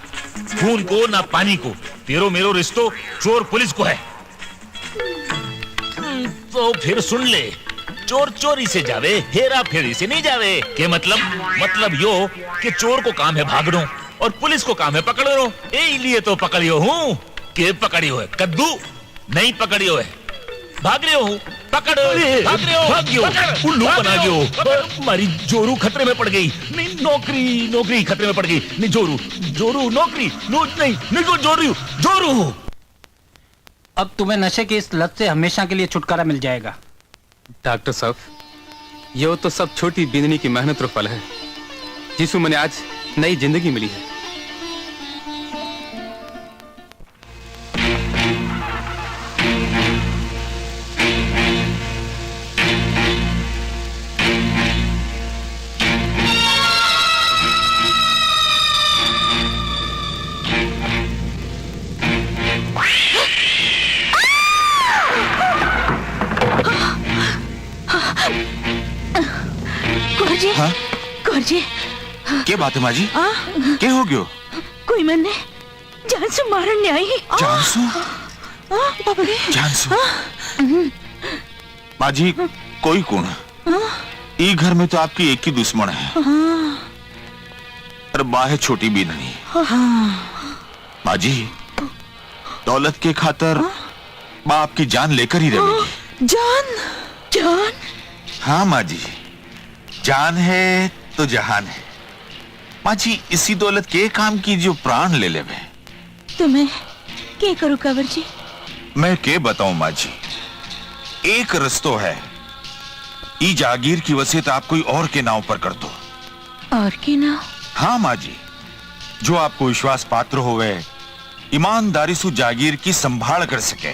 खून को ना पानी को, तेरो मेरो रिश्तो चोर पुलिस को है। तो फिर सुन ले, चोर चोरी से जावे, हेरा फेरी से नहीं जावे। के मतलब यो कि चोर को काम है भागनो और पुलिस को काम है पकड़नो। इसलिए तो पकड़ियो हूँ। के पकड़ियो है कद्दू नहीं पकड़ियो है, भाग रहे हो। पकड़, भाग गयो, उल्लू बना गयो। मारी जोरू खतरे में पड़ गई। नहीं नौकरी खतरे में पड़ गई। नहीं जोरू नौकरी नहीं जोरू। अब तुम्हें नशे की इस लत से हमेशा के लिए छुटकारा मिल जाएगा। डॉक्टर साहब, ये तो सब छोटी बिंदनी की मेहनत और फल है जिसमें मैंने आज नई जिंदगी मिली है। हाँ? जी क्या बात है माँ जी? क्या हो गयो? कोई मन्ने जानसू मारन ने आई। जानसू? बाबड़े जानसू? माँ जी, कोई कौन? ई घर में तो आपकी एक ही दुश्मन है। और माँ है छोटी बीननी। माँ जी, दौलत के खातर माँ आपकी जान लेकर ही रहेगी। जान? हाँ माँ जी, जान है तो जहान है। माँ जी, इसी दौलत के काम की जो प्राण ले लेवे। तो मैं क्या करूं कंवर जी? मैं क्या बताऊं माँ जी, एक रस्तो है, ई जागीर की वसीयत आप कोई और के नाम पर कर दो। और की ना? हाँ माँ जी, जो आपको विश्वास पात्र होवे, ईमानदारी से जागीर की संभाल कर सके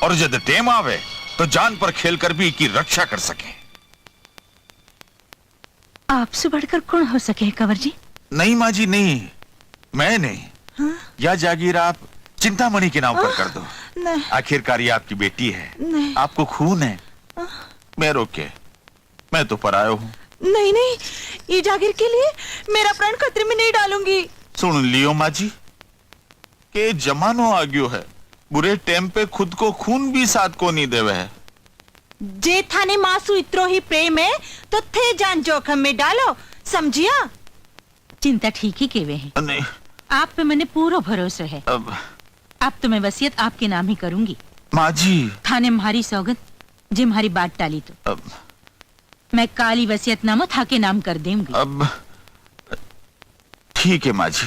और जब टेम आवे तो जान पर खेल कर भी की रक्षा कर सके। आपसे बढ़कर कौन हो सके कंवर जी? नहीं माँ जी नहीं, मैं नहीं। हाँ? या जागीर आप चिंतामणि के नाम पर कर दो। नहीं। आखिरकार ये आपकी बेटी है, नहीं। आपको खून है। मैं रोके, मैं तो पराया हूँ। नहीं नहीं, ये जागीर के लिए मेरा प्राण खतरे में नहीं डालूंगी। सुन लियो माँ जी, के जमानो आ गयो है, बुरे टाइम पे खुद को खून भी साथ को नहीं देवे है। जे थाने मासू इत्रो ही प्रेम है तो थे जान जोखम में डालो, समझिया? चिंता ठीक ही केवे है। नहीं। आप पे मैंने पूरा भरोसा है। अब तो मैं वसीयत आपके नाम ही करूंगी। माँ जी, थाने म्हारी सौगंध, जे म्हारी बात टाली तो मैं काली वसीयतनामा था के नाम कर दूंगी। अब ठीक है माँ जी,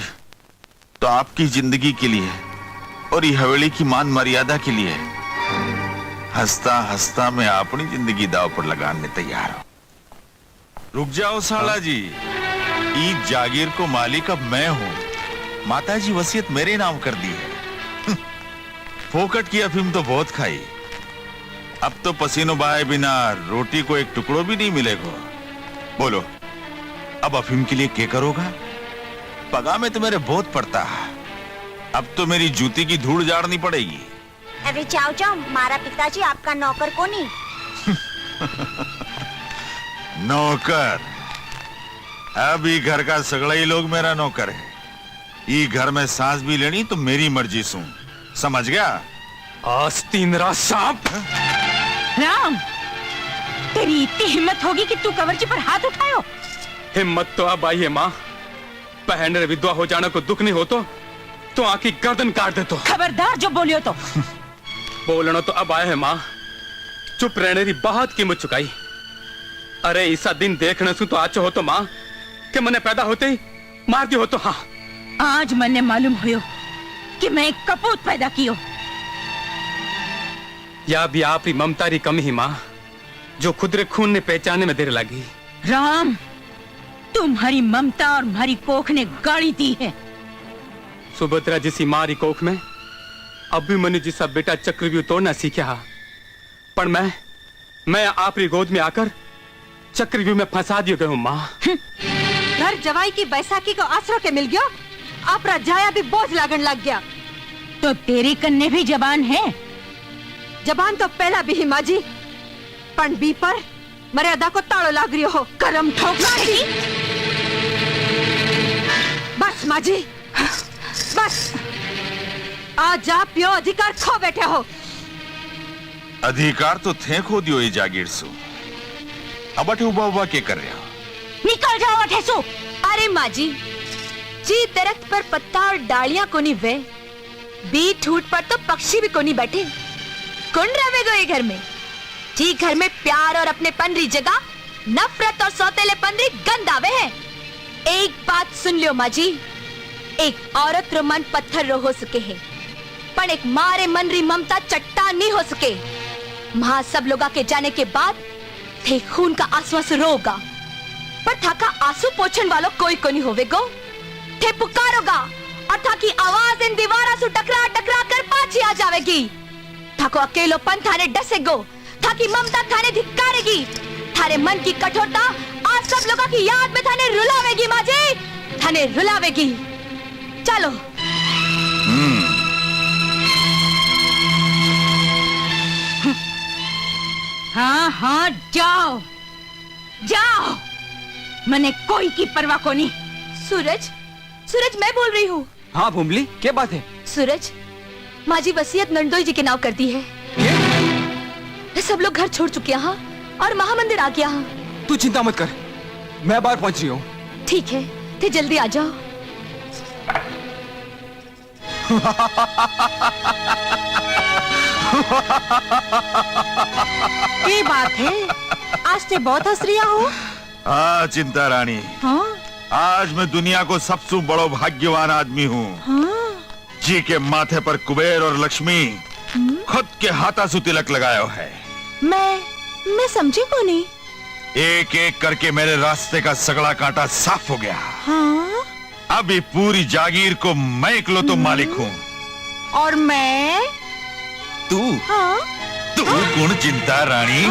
तो आपकी जिंदगी के लिए और ये हवेली की मान मर्यादा के लिए हंसता हंसता मैं अपनी जिंदगी दाव पर लगाने तैयार हूं। रुक जाओ साला जी, इस जागीर को मालिक अब मैं हूं। माताजी वसीयत मेरे नाम कर दी है। फोकट की अफीम तो बहुत खाई, अब तो पसीनों बहाए बिना रोटी को एक टुकड़ो भी नहीं मिलेगा। बोलो, अब अफीम के लिए क्या करोगा? पगा में तो मेरे बहुत पड़ता है, अब तो मेरी जूती की धूड़ झाड़नी पड़ेगी। अरे जाओ जाओ, मारा पिताजी आपका नौकर को नहीं। नौकर? अभी घर का सगड़ा ही लोग मेरा नौकर है। ये घर में सांस भी लेनी तो मेरी मर्जी सुन, समझ गया? आस्तीन रा सांप। राम, तेरी इतनी हिम्मत होगी कि तू कंवर जी पर हाथ उठायो? हिम्मत तो अब आई है माँ। बहन रे विधवा हो जाने को दुख नहीं हो तो आंखी गर्दन काट दे। तो खबरदार जो बोलियो तो। बोलना तो अब आया है माँ, चुप रहने की बहुत कीमत चुकाई। अरे ऐसा दिन देखने से तो आज हो तो माँ कि मैंने पैदा होते ही मार दियो हो तो। हाँ, आज मैंने मालूम हुयो कि मैं एक कपूत पैदा कियो। या भी आप ही ममता री कमी ही माँ, जो खुदरे खून ने पहचाने में देर लगी। राम, तुम्हारी ममता और हमारी कोख ने गाड़ी दी है। सुभद्रा जिसी मारी कोख में अभिमन्यु जिसा बेटा चक्रव्यूह तोड़ना सीखा, पर मैं आप री गोद में आकर चक्रव्यूह में फंसा दियो गयो माँ। घर जवाई की बैसाखी को आसरो के मिल गयो, आप जाया भी बोझ लागन लग गया। तो तेरे कन्ने भी जबान है? जबान तो पहला भी ही माँ जी, पण बी पर मर्यादा को ताड़ो लाग रही हो। करम ठोकना ही। बस माँ जी, बस। आज आप यो अधिकार खो बैठे हो। अधिकार तो थे खो दियो ये जागीर सु, अब अठे उबा उबा के कर रहे हो? निकल जाओ अठे सु। अरे माँ जी, जी दरख्त पर पत्ता और डालियां कोनी वे, बी ठूट पर तो पक्षी भी कोनी बैठे। कौन रहेगा ये घर में? जी घर में प्यार और अपने पन री जगह नफरत और सौतेले पन री गंद आवे है। एक बात सुन लियो माँ जी, एक औरत रो मन पत्थर रो हो सके है, पर एक मारे मन री ममता चट्टान नहीं हो सके। वहां सब लोगा के जाने के बाद थे खून का आंसू से रोगा, पर था का आंसू पोछण वालों कोई को नहीं होवेगो। थे पुकारोगा और था की आवाज इन दीवारा से टकरा टकरा कर पाछी आ जावेगी। था को अकेलो पन थाने डसेगो, था की ममता थाने धिक्कारेगी। थारे मन की कठोरता आज सब लोगों की याद में थाने रुलावेगी माँ जी, थाने रुलावेगी। चलो। हाँ हाँ, जाओ जाओ, मैंने कोई की परवाह को नहीं। सूरज, सूरज मैं बोल रही हूँ। हाँ भूमली, क्या बात है? सूरज, माँ जी वसीयत नंदोई जी के नाम कर दी है। सब लोग घर छोड़ चुके हैं और महामंदिर आ गया। तू चिंता मत कर, मैं बाहर पहुंच रही हूँ। ठीक है, तो जल्दी आ जाओ। ये बात है, आज ते बहुत हंस रिया हो। हाँ चिंता रानी, हाँ? आज मैं दुनिया को सबसे बड़ो भाग्यवान आदमी हूँ। हाँ? जी के माथे पर कुबेर और लक्ष्मी खुद के हाथा से तिलक लगाया है। मैं समझी को नहीं। एक एक करके मेरे रास्ते का सगड़ा कांटा साफ हो गया। हाँ? अब ये पूरी जागीर को मैं इकलौता मालिक हूँ। और मैं? तू? हाँ? तू गुण चिंता रानी।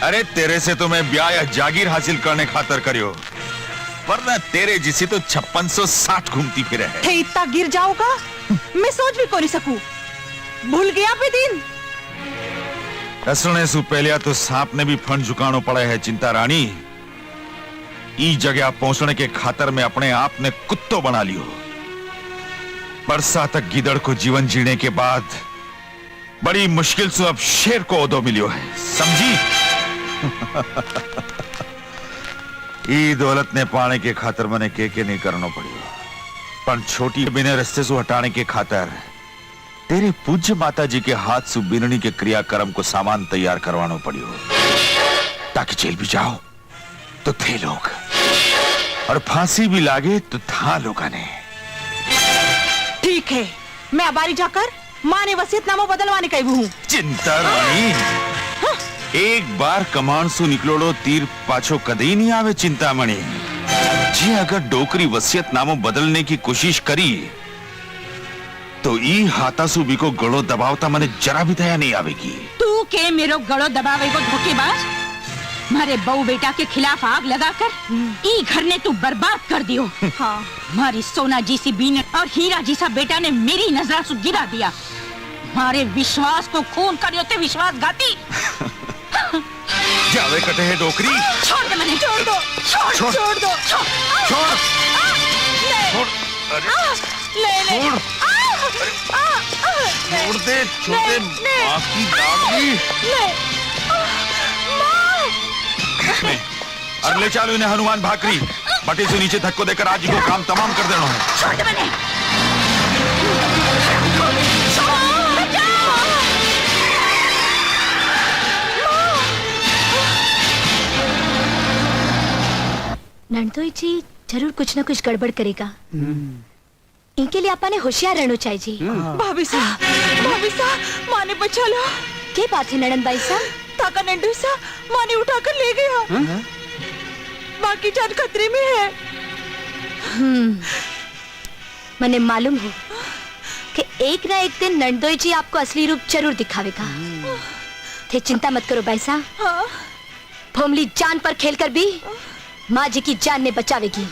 अरे तेरे से तो मैं ब्याह या जागीर हासिल करने खातर करियो, वरना तेरे जिसी तो 5660 घूमती फिरे है। थे इतना गिर जाओगा मैं सोच भी को नहीं सकूं। भूल गया पे दिन रसने सु पहलिया तो सांप ने भी फंड झुकानो पड़े है चिंता रानी। ई जगह पहुंचने के खातर में अपने आप ने कुत्तो बना लियो। बरसा तक गिदड़ को जीवन जीने के बाद बड़ी मुश्किल से अब शेर को ओदो मिलियो है, समझी? ई दौलत ने पाने के खातर मने के नहीं करनो पड़ियो, पर छोटी बिने रस्ते से हटाने के खातर तेरे पूज्य माता जी के हाथ से बिननी के क्रियाक्रम को सामान तैयार करवानो पड़ियो, ताकि जेल भी जाओ तो थे लोग और फांसी भी लागे तो था लोगों ने। ठीक है, मैं अबारी जाकर माँ ने वसीयतनामा बदलवाने का हूँ। चिंता रानी, एक बार कमान सु निकलोड़ो तीर पाछो कदे नहीं आवे चिंतामणि। जी अगर डोकरी वसीयतनामो बदलने की कोशिश करी तो ई हाथासु भी को गड़ो दबावता मने जरा भी दया नहीं आवेगी। तू के मेरो गड़ो दबावे को धोखेबाज, मारे बहू बेटा के खिलाफ आग लगाकर ई घर ने तू बर्बाद कर दियो। हाँ। मारी सोना जी सी बीन और हीरा जी सा बेटा ने मेरी नजर से गिरा दिया। मारे विश्वास को खून करियो ते विश्वासघाती। जावे कटे है डोकरी। छोड़ दे मने, छोड़ दो, छोड़ दो, छोड़। ले। छोड़ दे, छोटे माँ की लाडली। और ले चालू इन्हें हनुमान भाकरी, बटे से नीचे धक्को देकर आज ही को काम तमाम कर देना है। छोड़ दे मने। नंदोई जी जरूर कुछ न कुछ गड़बड़ करेगा। इनके लिए आपने होशियार रहना चाहिए। भाभी सा, माँ ने बचा लो। क्या बात है ननंद भाई साहब? ताका नंदू सा माँ ने उठाकर ले गया। बाकी जान खतरे में है। मने मालूम हो कि एक ना एक दिन नंदोई जी आपको असली रूप जरूर दिखावेगा। थे चिंता मत करो भाई साहब। भोमली जान पर खेलकर भी माँ जी की जान ने बचावेगी।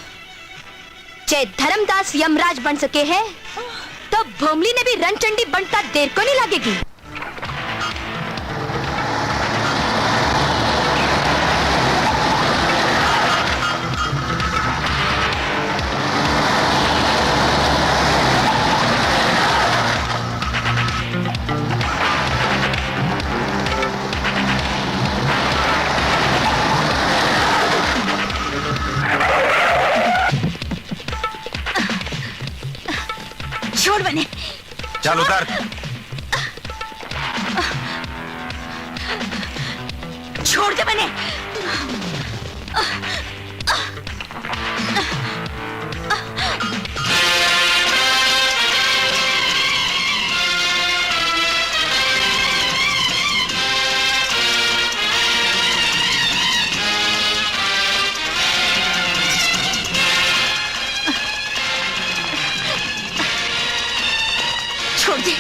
चाहे धर्मदास यमराज बन सके हैं, तो भोमली ने भी रणचंडी बनता देर को नहीं लगेगी। छोड़ बने। चल उतर। छोड़ दे बने। छोड़ दे।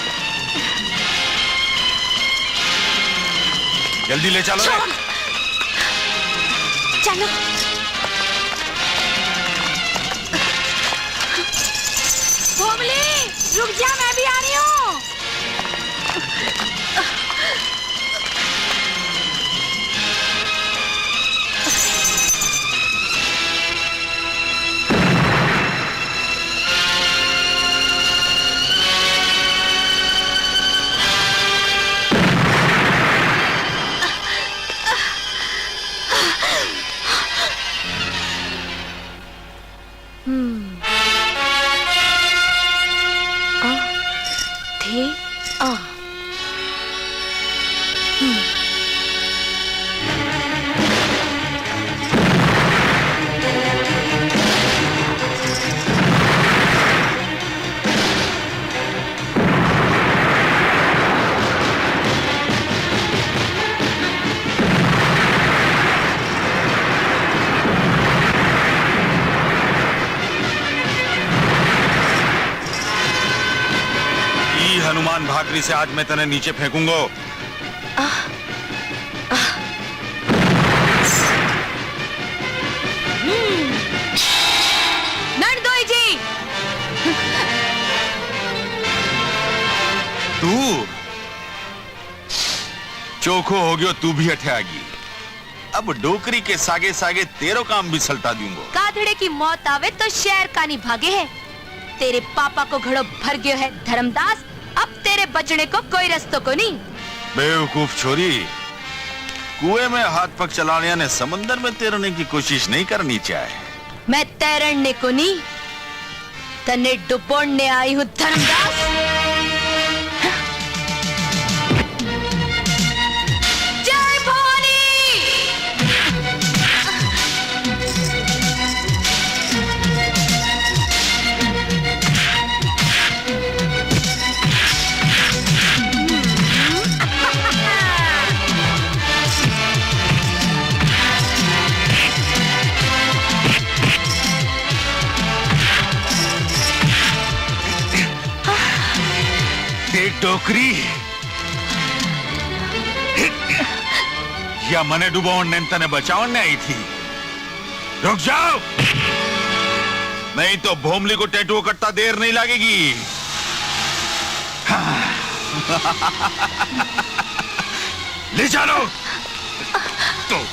जल्दी ले चलो। चलो। भोमली, रुक जा, मैं भी आ रही हूँ। छतरी से आज मैं तने नीचे फेंकूंगा। नंदोई जी, तू चोखो हो गयो, तू भी अठे आ गई। अब डोकरी के सागे सागे तेरो काम भी सलटा दूंगा। गाधड़े की मौत आवे तो शहर का नहीं भागे है। तेरे पापा को घड़ो भर गयो है धर्मदास, अब तेरे बचने को कोई रस्तो को नहीं। बेवकूफ छोरी, कुएं में हाथ पग चलाने ने समंदर में तैरने की कोशिश नहीं करनी चाहिए। मैं तैरने को नहीं, तन्ने डुबोड़ने आई हूँ धर्मदास। जय भवानी। डोकरी या मने डुबाने तने बचाने आई थी। रुक जाओ, नहीं तो भोमली को टैटू करता देर नहीं लगेगी। ले चलो तो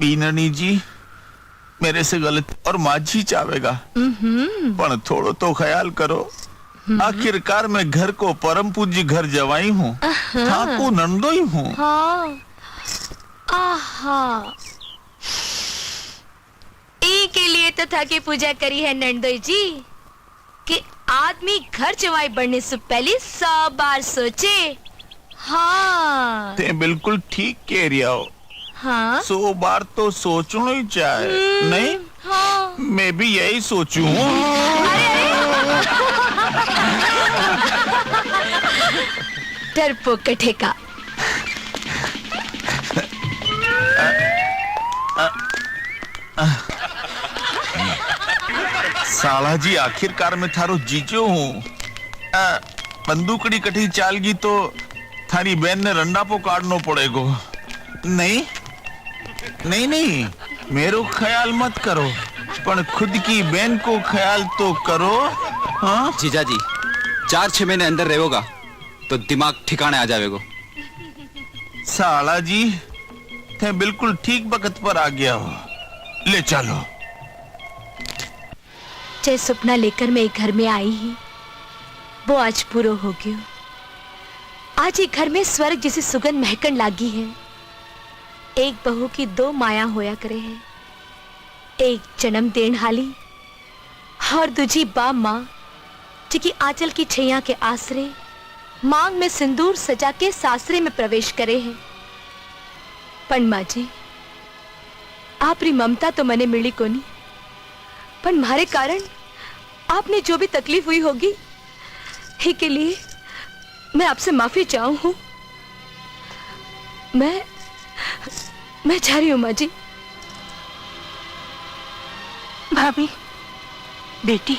बीननी जी मेरे से गलत और माझी चावेगा, पर थोड़ो तो ख्याल करो। आखिरकार मैं घर को परम पूज्य घर जवाई हूँ, ठाकुर नंदोई हूँ। हाँ। आहा। के लिए तो था कि पूजा करी है नंदोई जी कि आदमी घर जवाई बनने से पहले 100 बार सोचे। हाँ ते बिल्कुल ठीक कह रही हो। हाँ 100 बार तो सोचना ही चाहिए, नहीं? हाँ मैं भी यही सोचूं। डरपोक कठे का। साला जी आखिरकार मैं थारो जीजो हूँ, बंदूकड़ी कठी चालगी तो थारी बहन ने रंडापो काटनो पड़ेगो। नहीं नहीं नहीं, मेरो ख्याल मत करो, पर खुद की बहन को ख्याल तो करो। हाँ जीजा जी 4-6 महीने अंदर रहेगा तो दिमाग ठिकाने आ जाएगा। साला जी थे बिल्कुल ठीक वक्त पर आ गया हो। ले चलो। जय सपना लेकर मैं एक घर में आई ही, वो आज पूरा हो गयो। आज एक घर में स्वर्ग जैसी सुगंध महकन लागी है। एक बहू की 2 माया होया करे है, एक जन्म देन हाली और दूजी बा माँ जिकी आंचल की छैया के आसरे मांग में सिंदूर सजा के सासरे में प्रवेश करे हैं। पण माँ जी, आपरी ममता तो मने मिली कोनी, पर मारे कारण आपने जो भी तकलीफ हुई होगी ही के लिए मैं आपसे माफी चाहूं हूं। मैं जा रही हूं माँ जी। भाभी, बेटी,